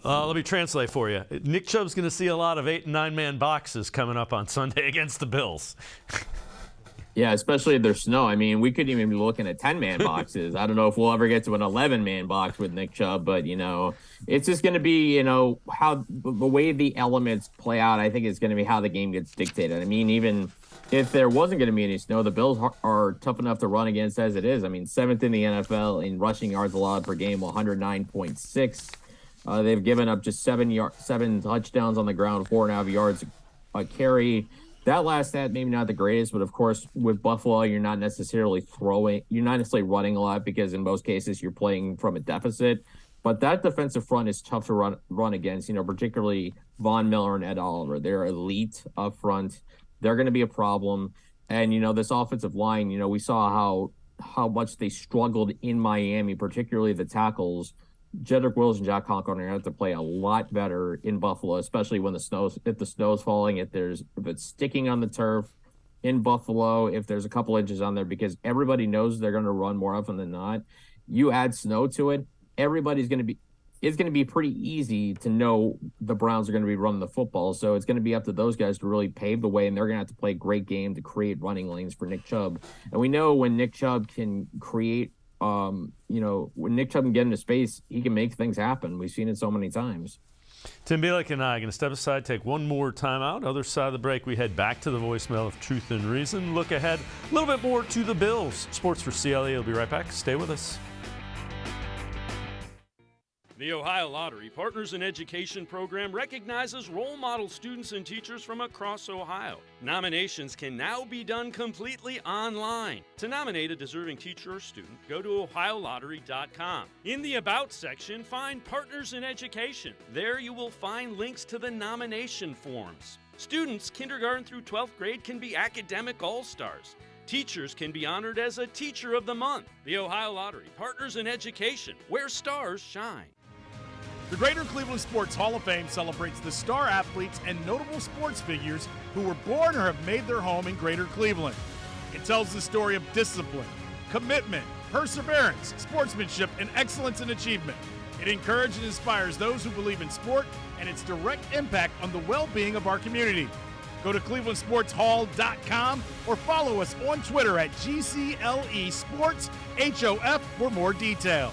S1: Let me translate for you. Nick Chubb's going to see a lot of 8- and 9-man boxes coming up on Sunday against the Bills.
S3: Yeah, especially if there's snow. I mean, we could even be looking at 10-man boxes. I don't know if we'll ever get to an 11-man box with Nick Chubb, but, it's just going to be, how the way the elements play out, I think it's going to be how the game gets dictated. I mean, even if there wasn't going to be any snow, the Bills are tough enough to run against as it is. I mean, 7th in the NFL in rushing yards allowed per game, 109.6. They've given up just 7 touchdowns on the ground, 4.5 yards a carry. That last stat, maybe not the greatest, but of course, with Buffalo, you're not necessarily running a lot because in most cases you're playing from a deficit. But that defensive front is tough to run against, particularly Von Miller and Ed Oliver. They're elite up front. They're going to be a problem. And, this offensive line, we saw how much they struggled in Miami, particularly the tackles. Jedrick Wills and Jack Conklin are going to have to play a lot better in Buffalo, especially when if the snow's falling, if it's sticking on the turf in Buffalo, if there's a couple inches on there, because everybody knows they're going to run more often than not. You add snow to it, it's going to be pretty easy to know the Browns are going to be running the football. So it's going to be up to those guys to really pave the way, and they're going to have to play a great game to create running lanes for Nick Chubb. And we know when Nick Chubb can create when Nick Chubb can get into space, he can make things happen. We've seen it so many times.
S1: Tim Bielik and I are going to step aside, take one more timeout. Other side of the break, we head back to the voicemail of Truth and Reason. Look ahead a little bit more to the Bills. Sports for CLE. We'll be right back. Stay with us.
S7: The Ohio Lottery Partners in Education program recognizes role model students and teachers from across Ohio. Nominations can now be done completely online. To nominate a deserving teacher or student, go to ohiolottery.com. In the About section, find Partners in Education. There you will find links to the nomination forms. Students, kindergarten through 12th grade, can be academic all-stars. Teachers can be honored as a Teacher of the Month. The Ohio Lottery Partners in Education, where stars shine.
S8: The Greater Cleveland Sports Hall of Fame celebrates the star athletes and notable sports figures who were born or have made their home in Greater Cleveland. It tells the story of discipline, commitment, perseverance, sportsmanship, and excellence in achievement. It encourages and inspires those who believe in sport and its direct impact on the well-being of our community. Go to clevelandsportshall.com or follow us on Twitter at GCLE Sports HOF for more details.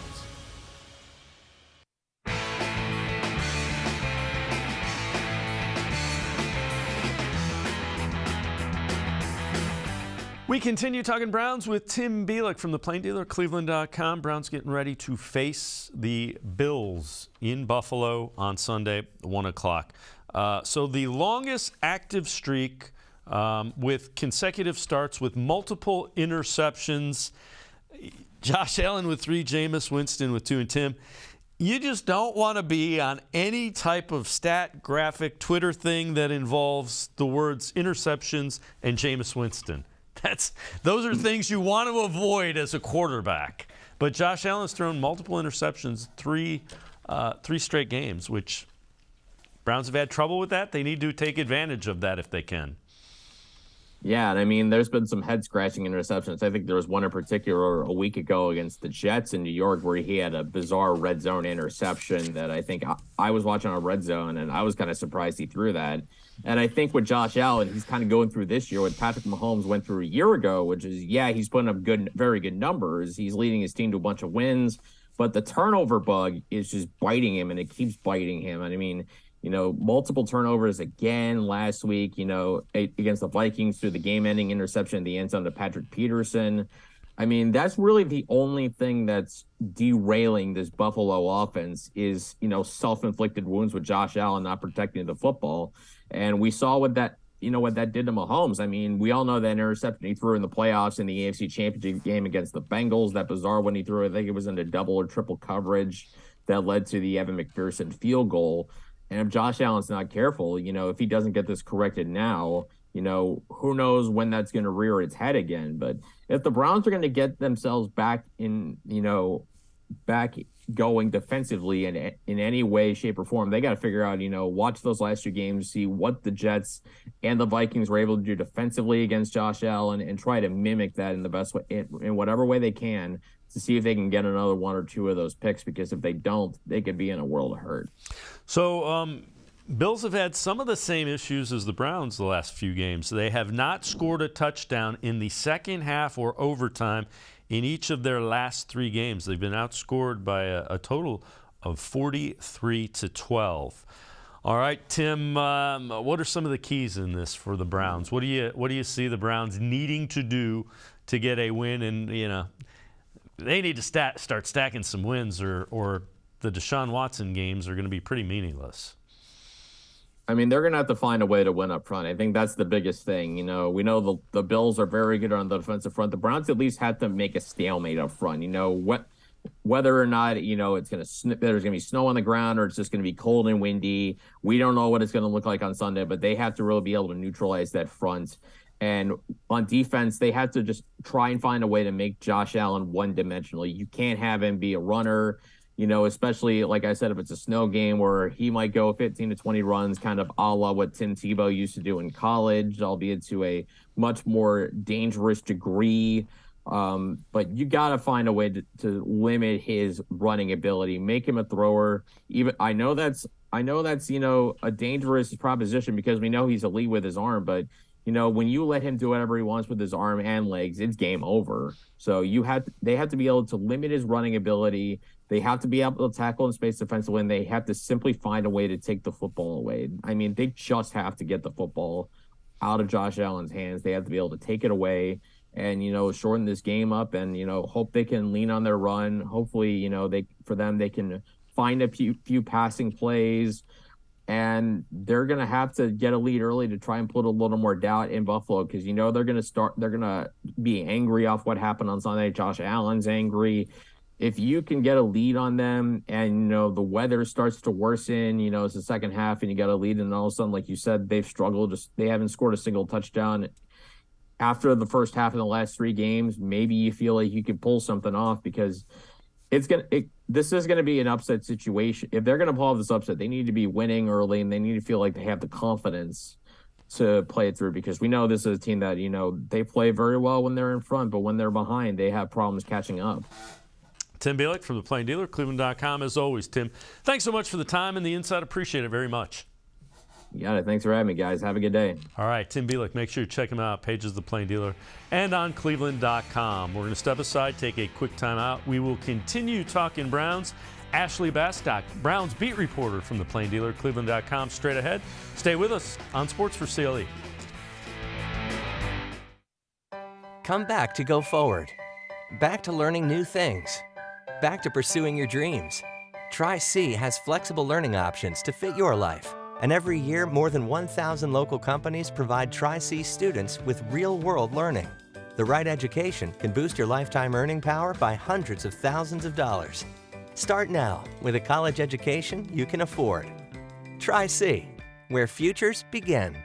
S1: We continue talking Browns with Tim Bielik from the Plain Dealer, cleveland.com. Browns getting ready to face the Bills in Buffalo on Sunday, 1 o'clock. So the longest active streak with consecutive starts with multiple interceptions. Josh Allen with 3, Jameis Winston with 2, and Tim, you just don't want to be on any type of stat, graphic, Twitter thing that involves the words interceptions and Jameis Winston. Those are things you want to avoid as a quarterback. But Josh Allen's thrown multiple interceptions, three straight games, which Browns have had trouble with that. They need to take advantage of that if they can.
S3: Yeah, and I mean, there's been some head-scratching interceptions. I think there was one in particular a week ago against the Jets in New York where he had a bizarre red zone interception that I think I was watching on Red Zone, and I was kind of surprised he threw that. And I think with Josh Allen, he's kind of going through this year what Patrick Mahomes went through a year ago, which is, yeah, he's putting up very good numbers. He's leading his team to a bunch of wins, but the turnover bug is just biting him, and it keeps biting him. And I mean, multiple turnovers again last week, against the Vikings through the game-ending interception in the end zone to Patrick Peterson. I mean, that's really the only thing that's derailing this Buffalo offense is, self-inflicted wounds with Josh Allen not protecting the football. And we saw what that did to Mahomes. I mean, we all know that interception he threw in the playoffs in the AFC Championship game against the Bengals, that bizarre one he threw, I think it was into double or triple coverage that led to the Evan McPherson field goal. And if Josh Allen's not careful, if he doesn't get this corrected now, who knows when that's going to rear its head again. But if the Browns are going to get themselves back back going defensively in any way, shape, or form, they got to figure out, watch those last 2 games, see what the Jets and the Vikings were able to do defensively against Josh Allen and try to mimic that in the best way, in whatever way they can, to see if they can get another 1 or 2 of those picks, because if they don't, they could be in a world of hurt.
S1: So Bills have had some of the same issues as the Browns the last few games. They have not scored a touchdown in the second half or overtime in each of their last 3 games. They've been outscored by a total of 43-12. All right, Tim, what are some of the keys in this for the Browns? What do you see the Browns needing to do to get a win? And they need to start stacking some wins, or the Deshaun Watson games are going to be pretty meaningless.
S3: I mean, they're going to have to find a way to win up front. I think that's the biggest thing. We know the Bills are very good on the defensive front. The Browns at least have to make a stalemate up front. Whether or not, it's going to there's going to be snow on the ground or it's just going to be cold and windy. We don't know what it's going to look like on Sunday, but they have to really be able to neutralize that front. And on defense, they have to just try and find a way to make Josh Allen one-dimensional. You can't have him be a runner. Especially, like I said, if it's a snow game where he might go 15 to 20 runs, kind of a la what Tim Tebow used to do in college, albeit to a much more dangerous degree. But you got to find a way to limit his running ability, make him a thrower. I know that's a dangerous proposition because we know he's elite with his arm, but when you let him do whatever he wants with his arm and legs, it's game over. So they have to be able to limit his running ability. They have to be able to tackle in space defensively, and they have to simply find a way to take the football away. I mean, they just have to get the football out of Josh Allen's hands. They have to be able to take it away and, shorten this game up and, hope they can lean on their run. Hopefully, they can find a few passing plays, and they're going to have to get a lead early to try and put a little more doubt in Buffalo because, they're going to be angry off what happened on Sunday. Josh Allen's angry. If you can get a lead on them and, the weather starts to worsen, it's the second half and you got a lead and all of a sudden, like you said, they've struggled. They haven't scored a single touchdown after the first half in the last 3 games. Maybe you feel like you could pull something off because this is going to be an upset situation. If they're going to pull off this upset, they need to be winning early and they need to feel like they have the confidence to play it through because we know this is a team that, they play very well when they're in front, but when they're behind, they have problems catching up.
S1: Tim Bielik from the Plain Dealer, cleveland.com. As always, Tim, thanks so much for the time and the insight. Appreciate it very much.
S3: You got it. Thanks for having me, guys. Have a good day.
S1: All right, Tim Bielik. Make sure you check him out. Pages of the Plain Dealer and on cleveland.com. We're going to step aside, take a quick time out. We will continue talking Browns. Ashley Bastock, Browns beat reporter from the Plain Dealer, cleveland.com. Straight ahead. Stay with us on Sports4CLE.
S6: Come back to go forward. Back to learning new things. Back to pursuing your dreams. Tri-C has flexible learning options to fit your life. And every year, more than 1,000 local companies provide Tri-C students with real-world learning. The right education can boost your lifetime earning power by hundreds of thousands of dollars. Start now with a college education you can afford. Tri-C, where futures begin.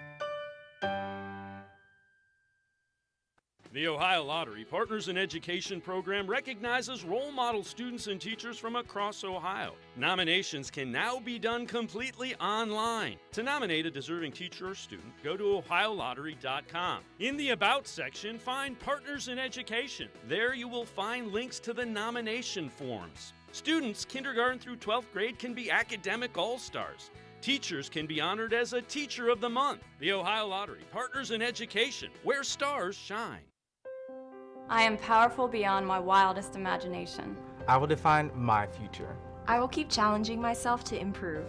S7: The Ohio Lottery Partners in Education program recognizes role model students and teachers from across Ohio. Nominations can now be done completely online. To nominate a deserving teacher or student, go to ohiolottery.com. In the About section, find Partners in Education. There you will find links to the nomination forms. Students kindergarten through 12th grade can be academic all-stars. Teachers can be honored as a Teacher of the Month. The Ohio Lottery Partners in Education, where stars shine.
S13: I am powerful beyond my wildest imagination.
S14: I will define my future.
S15: I will keep challenging myself to improve.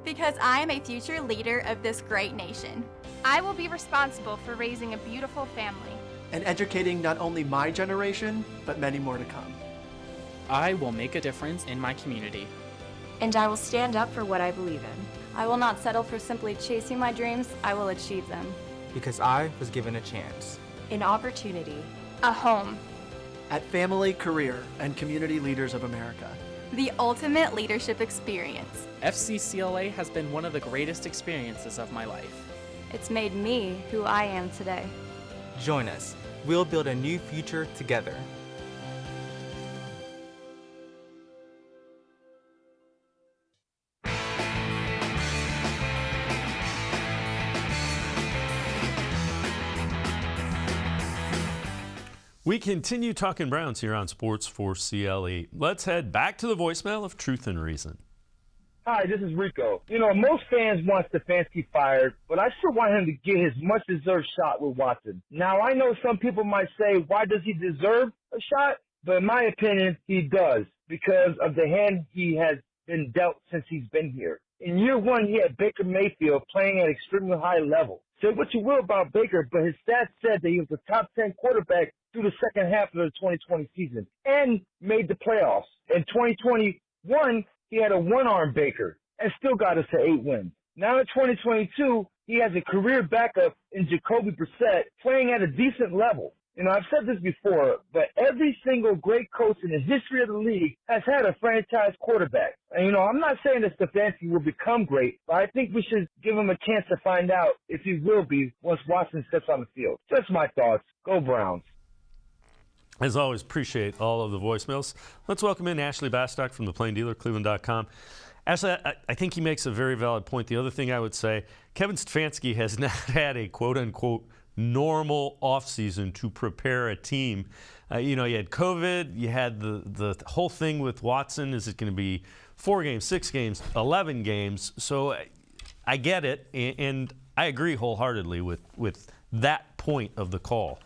S16: Because I am a future leader of this great nation.
S17: I will be responsible for raising a beautiful family.
S18: And educating not only my generation, but many more to come.
S19: I will make a difference in my community.
S15: And I will stand up for what I believe in.
S13: I will not settle for simply chasing my dreams. I will achieve them.
S14: Because I was given a chance.
S15: An opportunity.
S17: A home.
S18: At Family, Career, and Community Leaders of America.
S16: The ultimate leadership experience.
S19: FCCLA has been one of the greatest experiences of my life.
S13: It's made me who I am today.
S14: Join us. We'll build a new future together.
S1: We continue talking Browns here on Sports4CLE. Let's head back to the voicemail of Truth and Reason.
S20: Hi, this is Rico. Most fans want Stefanski fired, but I still want him to get his much-deserved shot with Watson. Now, I know some people might say, why does he deserve a shot? But in my opinion, he does, because of the hand he has been dealt since he's been here. In year one, he had Baker Mayfield playing at extremely high level. Say what you will about Baker, but his stats said that he was a top 10 quarterback through the second half of the 2020 season and made the playoffs. In 2021, he had a one-arm Baker and still got us to 8 wins. Now in 2022, he has a career backup in Jacoby Brissett playing at a decent level. I've said this before, but every single great coach in the history of the league has had a franchise quarterback. And, I'm not saying that Stefanski will become great, but I think we should give him a chance to find out if he will be once Watson steps on the field. Just my thoughts. Go Browns.
S1: As always, appreciate all of the voicemails. Let's welcome in Ashley Bastock from the Plain Dealer, cleveland.com. Ashley, I think he makes a very valid point. The other thing I would say, Kevin Stefanski has not had a quote-unquote normal offseason to prepare a team. You had COVID, you had the whole thing with Watson. Is it going to be 4 games, 6 games, 11 games? So I get it, and I agree wholeheartedly with that point of the call?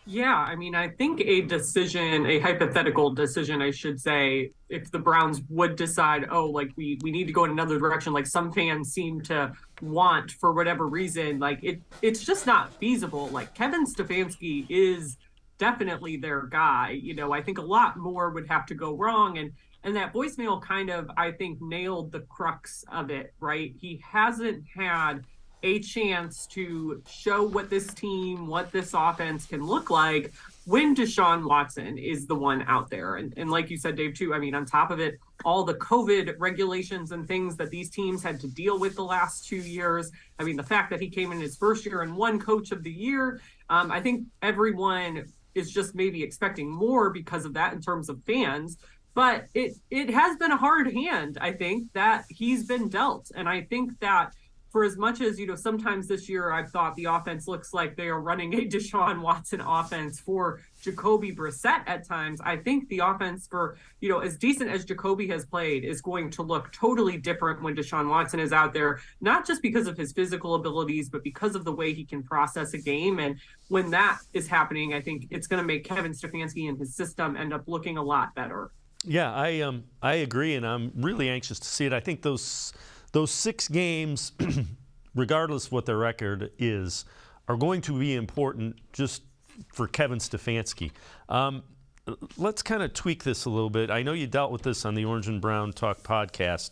S21: Yeah, I mean, I think a hypothetical decision, I should say, if the Browns would decide, we need to go in another direction, like some fans seem to want for whatever reason, like it's just not feasible. Like Kevin Stefanski is definitely their guy. I think a lot more would have to go wrong. And that voicemail kind of, I think, nailed the crux of it, right? He hasn't had a chance to show what this team, what this offense can look like when Deshaun Watson is the one out there. And like you said, Dave, too, I mean, on top of it, all the COVID regulations and things that these teams had to deal with the last 2 years. I mean, the fact that he came in his first year and won Coach of the Year, I think everyone is just maybe expecting more because of that in terms of fans. But it has been a hard hand, I think, that he's been dealt. And I think that for as much as, sometimes this year I've thought the offense looks like they are running a Deshaun Watson offense for Jacoby Brissett at times, I think the offense for, as decent as Jacoby has played is going to look totally different when Deshaun Watson is out there, not just because of his physical abilities, but because of the way he can process a game. And when that is happening, I think it's going to make Kevin Stefanski and his system end up looking a lot better.
S1: Yeah, I agree, and I'm really anxious to see it. I think those 6 games, regardless of what their record is, are going to be important just for Kevin Stefanski. Let's kind of tweak this a little bit. I know you dealt with this on the Orange and Brown Talk podcast.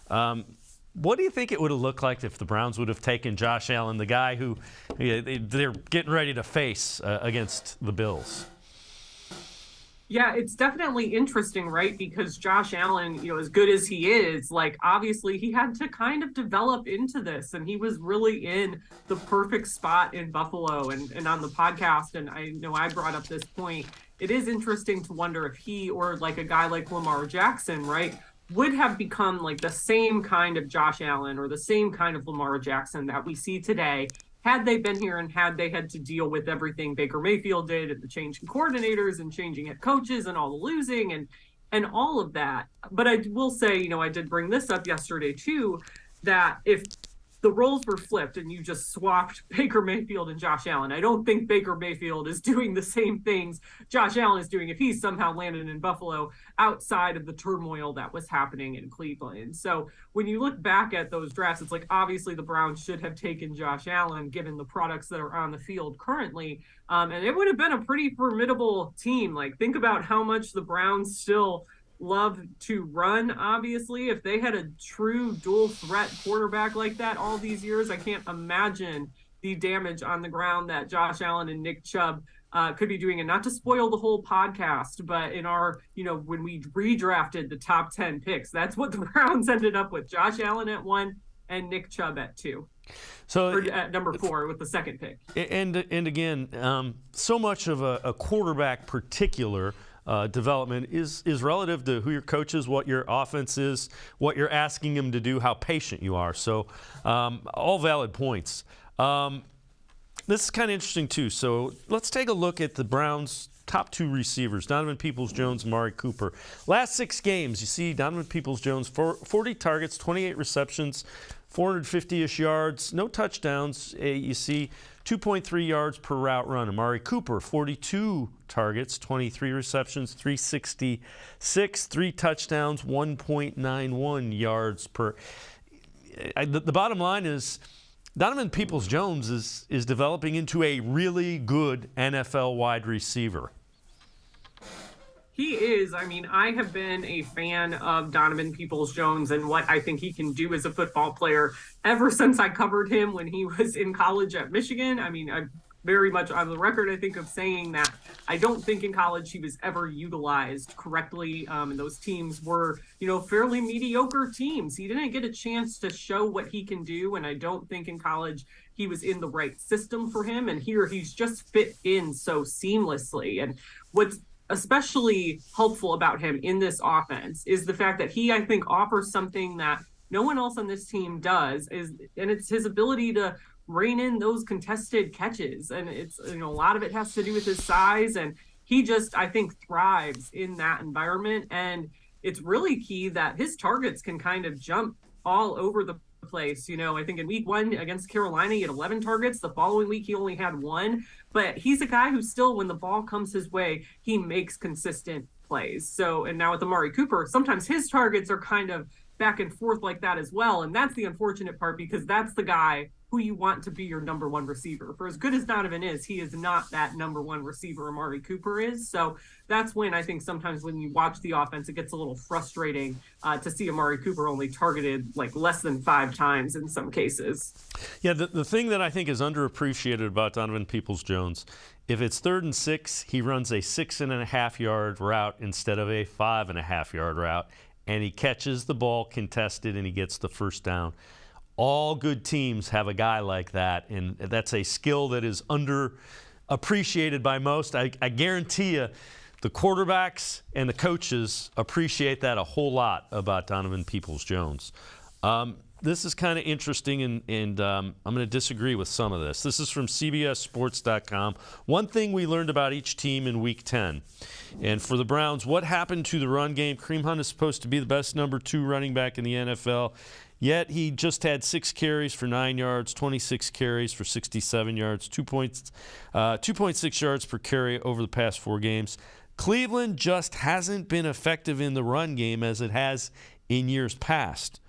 S1: What do you think it would have looked like if the Browns would have taken Josh Allen, the guy who they're getting ready to face against the Bills?
S21: Yeah, it's definitely interesting, right? Because Josh Allen, as good as he is, obviously he had to kind of develop into this, and he was really in the perfect spot in Buffalo and on the podcast. And I know I brought up this point. It is interesting to wonder if he or a guy like Lamar Jackson, right, would have become the same kind of Josh Allen or the same kind of Lamar Jackson that we see today, had they been here and had they had to deal with everything Baker Mayfield did and the change in coordinators and changing head coaches and all the losing and all of that. But I will say, I did bring this up yesterday too, that if the roles were flipped and you just swapped Baker Mayfield and Josh Allen, I don't think Baker Mayfield is doing the same things Josh Allen is doing if he's somehow landed in Buffalo outside of the turmoil that was happening in Cleveland. So when you look back at those drafts, it's obviously the Browns should have taken Josh Allen given the products that are on the field currently. And it would have been a pretty formidable team. Think about how much the Browns still love to run, obviously. If they had a true dual threat quarterback like that all these years, I can't imagine the damage on the ground that Josh Allen and Nick Chubb could be doing. And not to spoil the whole podcast, but in our, when we redrafted the top 10 picks, that's what the Browns ended up with: Josh Allen at 1 and Nick Chubb at 2. So at number 4 with the second pick.
S1: And again, so much of a quarterback particular development is relative to who your coach is, what your offense is, what you're asking him to do, how patient you are. So all valid points. This is kind of interesting too. So let's take a look at the Browns' top 2 receivers, Donovan Peoples-Jones and Amari Cooper. Last 6 games, you see Donovan Peoples-Jones, 40 targets, 28 receptions, 450-ish yards, no touchdowns. You see 2.3 yards per route run. Amari Cooper, 42 targets, 23 receptions, 366, 3 touchdowns, 1.91 yards per. The bottom line is Donovan Peoples-Jones is developing into a really good NFL wide receiver.
S21: He is. I mean, I have been a fan of Donovan Peoples-Jones and what I think he can do as a football player ever since I covered him when he was in college at Michigan. I mean, I'm very much on the record, I think, of saying that I don't think in college he was ever utilized correctly. And those teams were, fairly mediocre teams. He didn't get a chance to show what he can do. And I don't think in college he was in the right system for him. And here he's just fit in so seamlessly. And what's especially helpful about him in this offense is the fact that he, I think, offers something that no one else on this team does, and it's his ability to rein in those contested catches. And it's, a lot of it has to do with his size, and he just, I think, thrives in that environment. And it's really key that his targets can kind of jump all over the place. I think in week 1 against Carolina, he had 11 targets. The following week, he only had 1. But he's a guy who still, when the ball comes his way, he makes consistent plays. So, and now with Amari Cooper, sometimes his targets are kind of back and forth like that as well. And that's the unfortunate part, because that's the guy who you want to be your number 1 receiver. For as good as Donovan is, he is not that number 1 receiver Amari Cooper is. So that's when I think sometimes when you watch the offense, it gets a little frustrating to see Amari Cooper only targeted like less than 5 times in some cases.
S1: Yeah, the thing that I think is underappreciated about Donovan Peoples-Jones, if it's 3rd and 6, he runs a 6.5-yard route instead of a 5.5-yard route, and he catches the ball contested and he gets the first down. All good teams have a guy like that, and that's a skill that is underappreciated by most. I guarantee you the quarterbacks and the coaches appreciate that a whole lot about Donovan Peoples-Jones. This is kind of interesting, and I'm going to disagree with some of this. This is from CBSSports.com. One thing we learned about each team in Week 10. And for the Browns, what happened to the run game? Kareem Hunt is supposed to be the best number 2 running back in the NFL. Yet he just had 6 carries for 9 yards, 26 carries for 67 yards, 2.6 yards per carry over the past 4 games. Cleveland just hasn't been effective in the run game as it has in years past.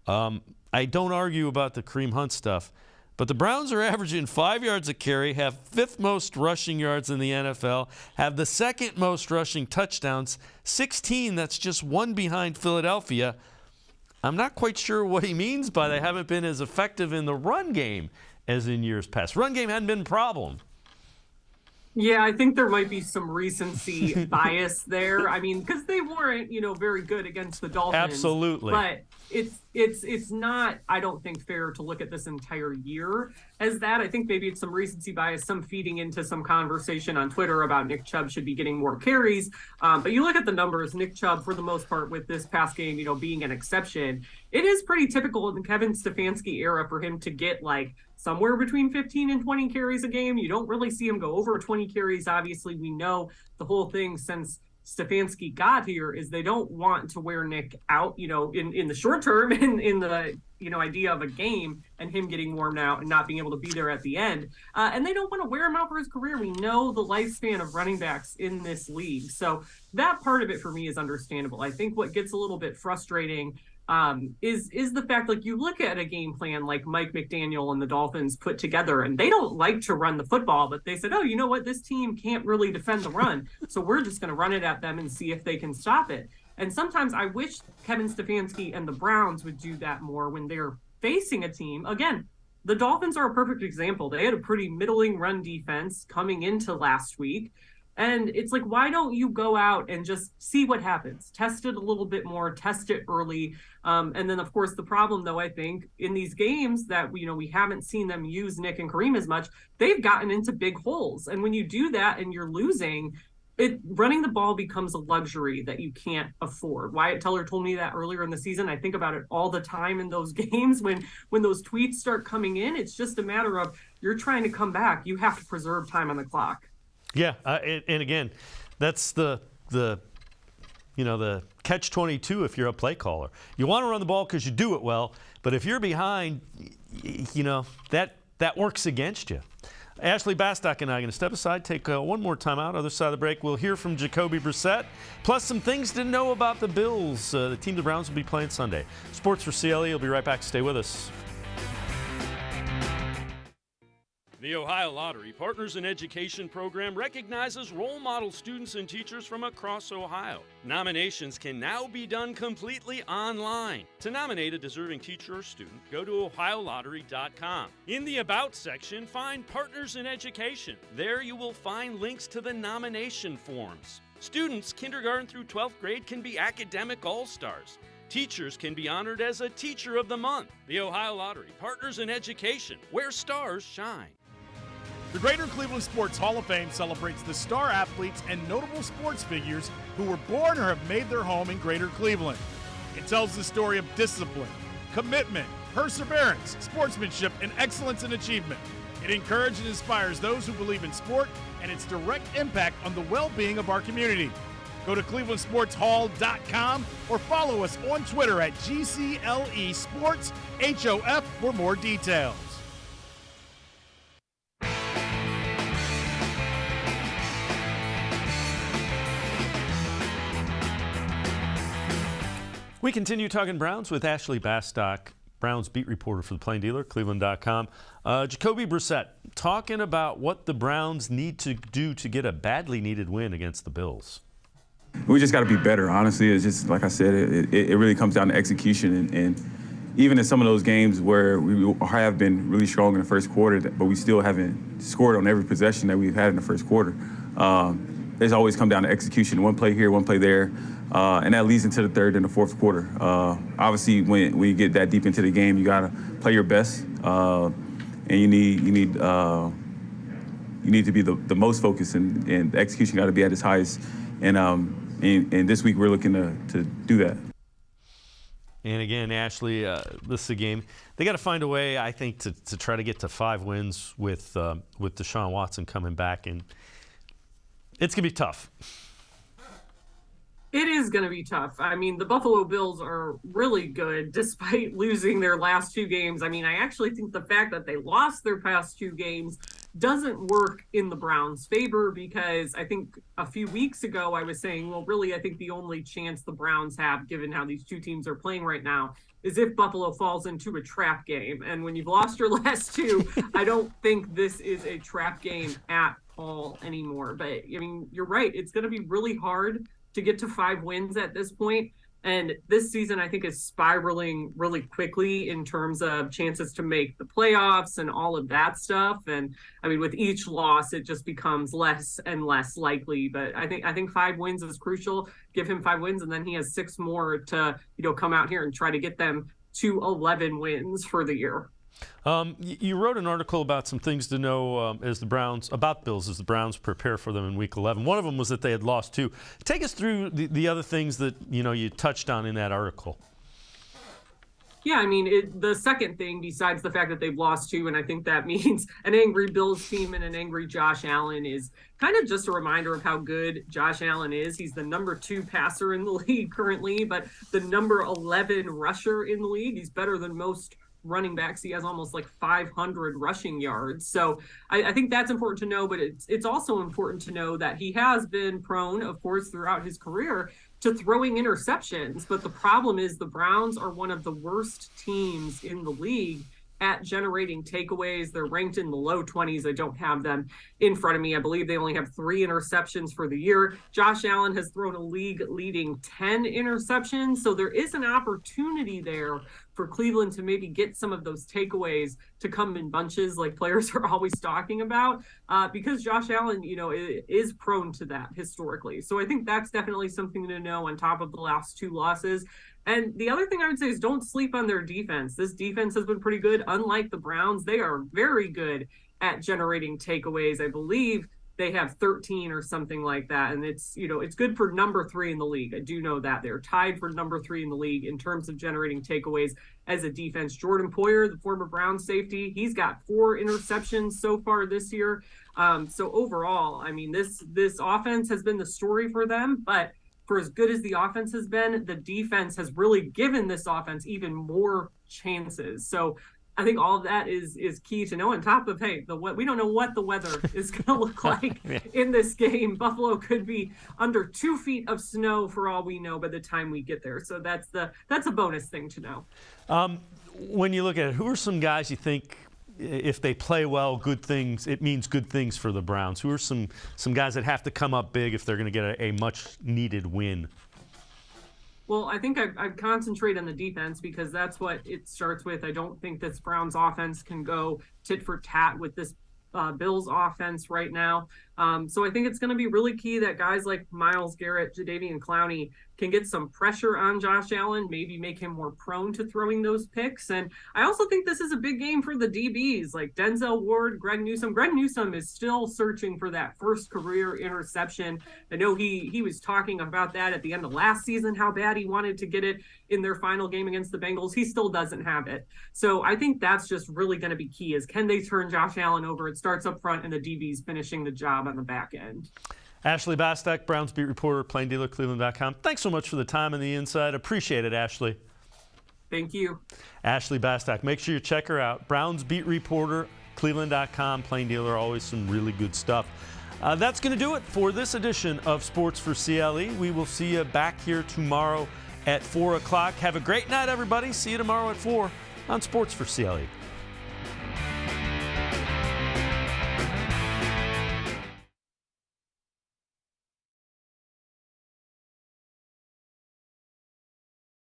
S1: I don't argue about the Kareem Hunt stuff, but the Browns are averaging 5 yards a carry, have 5th most rushing yards in the NFL, have the 2nd most rushing touchdowns, 16. That's just 1 behind Philadelphia. I'm not quite sure what he means by they haven't been as effective in the run game as in years past. Run game hadn't been a problem.
S21: Yeah, I think there might be some recency bias there. I mean, because they weren't, very good against the Dolphins.
S1: Absolutely.
S21: But it's not, I don't think, fair to look at this entire year as that. I think maybe it's some recency bias, some feeding into some conversation on Twitter about Nick Chubb should be getting more carries. But you look at the numbers, Nick Chubb, for the most part, with this pass game, being an exception, it is pretty typical in the Kevin Stefanski era for him to get somewhere between 15 and 20 carries a game. You don't really see him go over 20 carries. Obviously, we know the whole thing since Stefanski got here is they don't want to wear Nick out, in the short term, in the, idea of a game and him getting warmed out and not being able to be there at the end. And they don't want to wear him out for his career. We know the lifespan of running backs in this league. So that part of it for me is understandable. I think what gets a little bit frustrating is the fact, you look at a game plan like Mike McDaniel and the Dolphins put together, and they don't like to run the football, but they said, oh, you know what, this team can't really defend the run, so we're just going to run it at them and see if they can stop it. And sometimes I wish Kevin Stefanski and the Browns would do that more when they're facing a team. Again, the Dolphins are a perfect example. They had a pretty middling run defense coming into last week. And it's why don't you go out and just see what happens? Test it a little bit more, test it early. And then, of course, the problem, though, I think, in these games that, we haven't seen them use Nick and Kareem as much, they've gotten into big holes. And when you do that and you're losing, running the ball becomes a luxury that you can't afford. Wyatt Teller told me that earlier in the season. I think about it all the time in those games when those tweets start coming in. It's just a matter of you're trying to come back. You have to preserve time on the clock.
S1: Yeah, and again, that's the catch-22 if you're a play caller. You want to run the ball because you do it well, but if you're behind, that works against you. Ashley Bastock and I are going to step aside, take one more time out. Other side of the break, we'll hear from Jacoby Brissett, plus some things to know about the Bills, the team the Browns will be playing Sunday. Sports4CLE will be right back. Stay with us.
S7: The Ohio Lottery Partners in Education program recognizes role model students and teachers from across Ohio. Nominations can now be done completely online. To nominate a deserving teacher or student, go to ohiolottery.com. In the About section, find Partners in Education. There you will find links to the nomination forms. Students kindergarten through 12th grade can be academic all-stars. Teachers can be honored as a Teacher of the Month. The Ohio Lottery Partners in Education, where stars shine.
S8: The Greater Cleveland Sports Hall of Fame celebrates the star athletes and notable sports figures who were born or have made their home in Greater Cleveland. It tells the story of discipline, commitment, perseverance, sportsmanship, and excellence in achievement. It encourages and inspires those who believe in sport and its direct impact on the well-being of our community. Go to clevelandsportshall.com or follow us on Twitter at GCLE Sports HOF for more details.
S1: We continue talking Browns with Ashley Bastock, Browns beat reporter for the Plain Dealer, cleveland.com. Jacoby Brissett talking about what the Browns need to do to get a badly needed win against the Bills.
S4: We just got to be better, honestly. It's just, like I said, it really comes down to execution. And even in some of those games where we have been really strong in the first quarter, but we still haven't scored on every possession that we've had in the first quarter, it's always come down to execution. One play here, one play there. And that leads into the third and the fourth quarter. Obviously, when you get that deep into the game, you got to play your best, and you need to be the most focused, and the execution got to be at its highest. And this week we're looking to do that.
S1: And again, Ashley, this is a game they got to find a way, I think, to try to get to 5 wins with Deshaun Watson coming back, and it's gonna be tough.
S21: It is going to be tough. I mean, the Buffalo Bills are really good despite losing their last 2 games. I mean, I actually think the fact that they lost their past 2 games doesn't work in the Browns' favor, because I think a few weeks ago I was saying, well, really, I think the only chance the Browns have, given how these 2 teams are playing right now, is if Buffalo falls into a trap game. And when you've lost your last 2, I don't think this is a trap game at all anymore. But, I mean, you're right. It's going to be really hard to get to 5 wins at this point. And this season, I think, is spiraling really quickly in terms of chances to make the playoffs and all of that stuff. And I mean, with each loss, it just becomes less and less likely. But I think 5 wins is crucial. Give him 5 wins, and then he has 6 more to, come out here and try to get them to 11 wins for the year.
S1: You wrote an article about some things to know about Bills as the Browns prepare for them in Week 11. One of them was that they had lost 2. Take us through the other things that you touched on in that article.
S21: Yeah, I mean, the second thing, besides the fact that they've lost 2, and I think that means an angry Bills team and an angry Josh Allen, is kind of just a reminder of how good Josh Allen is. He's the number 2 passer in the league currently, but the number 11 rusher in the league. He's better than most running backs. He has almost like 500 rushing yards. So I think that's important to know, but it's also important to know that he has been prone, of course, throughout his career to throwing interceptions. But the problem is the Browns are one of the worst teams in the league at generating takeaways. They're ranked in the low 20s. I don't have them in front of me. I believe they only have 3 interceptions for the year. Josh Allen has thrown a league-leading 10 interceptions. So there is an opportunity there for Cleveland to maybe get some of those takeaways to come in bunches, like players are always talking about, because Josh Allen, is prone to that historically. So I think that's definitely something to know on top of the last 2 losses. And the other thing I would say is don't sleep on their defense. This defense has been pretty good. Unlike the Browns, they are very good at generating takeaways. I believe they have 13 or something like that. And it's good for number 3 in the league. I do know that. They're tied for number 3 in the league in terms of generating takeaways as a defense. Jordan Poyer, the former Browns safety, he's got 4 interceptions so far this year. So overall, I mean, this offense has been the story for them, but for as good as the offense has been, the defense has really given this offense even more chances. So I think all of that is key to know. On top of, hey, we don't know what the weather is going to look like in this game. Buffalo could be under 2 feet of snow for all we know by the time we get there. So that's a bonus thing to know.
S1: When you look at it, who are some guys you think, if they play well, it means good things for the Browns? Who are some guys that have to come up big if they're going to get a much-needed win?
S21: Well, I think I'd concentrate on the defense because that's what it starts with. I don't think this Browns offense can go tit for tat with this Bills offense right now. So I think it's going to be really key that guys like Myles Garrett, Jadeveon Clowney can get some pressure on Josh Allen, maybe make him more prone to throwing those picks. And I also think this is a big game for the DBs like Denzel Ward, Greg Newsome. Greg Newsome is still searching for that first career interception. I know he was talking about that at the end of last season, how bad he wanted to get it in their final game against the Bengals. He still doesn't have it. So I think that's just really going to be key is can they turn Josh Allen over? It starts up front and the DBs finishing the job on the back end.
S1: Ashley Bastock, Browns beat reporter, plain dealer, cleveland.com. Thanks so much for the time and the insight. Appreciate it, Ashley.
S21: Thank you.
S1: Ashley Bastock. Make sure you check her out. Browns beat reporter, cleveland.com, plain dealer, always some really good stuff. That's going to do it for this edition of Sports for CLE. We will see you back here tomorrow at 4 o'clock. Have a great night, everybody. See you tomorrow at 4 on Sports for CLE.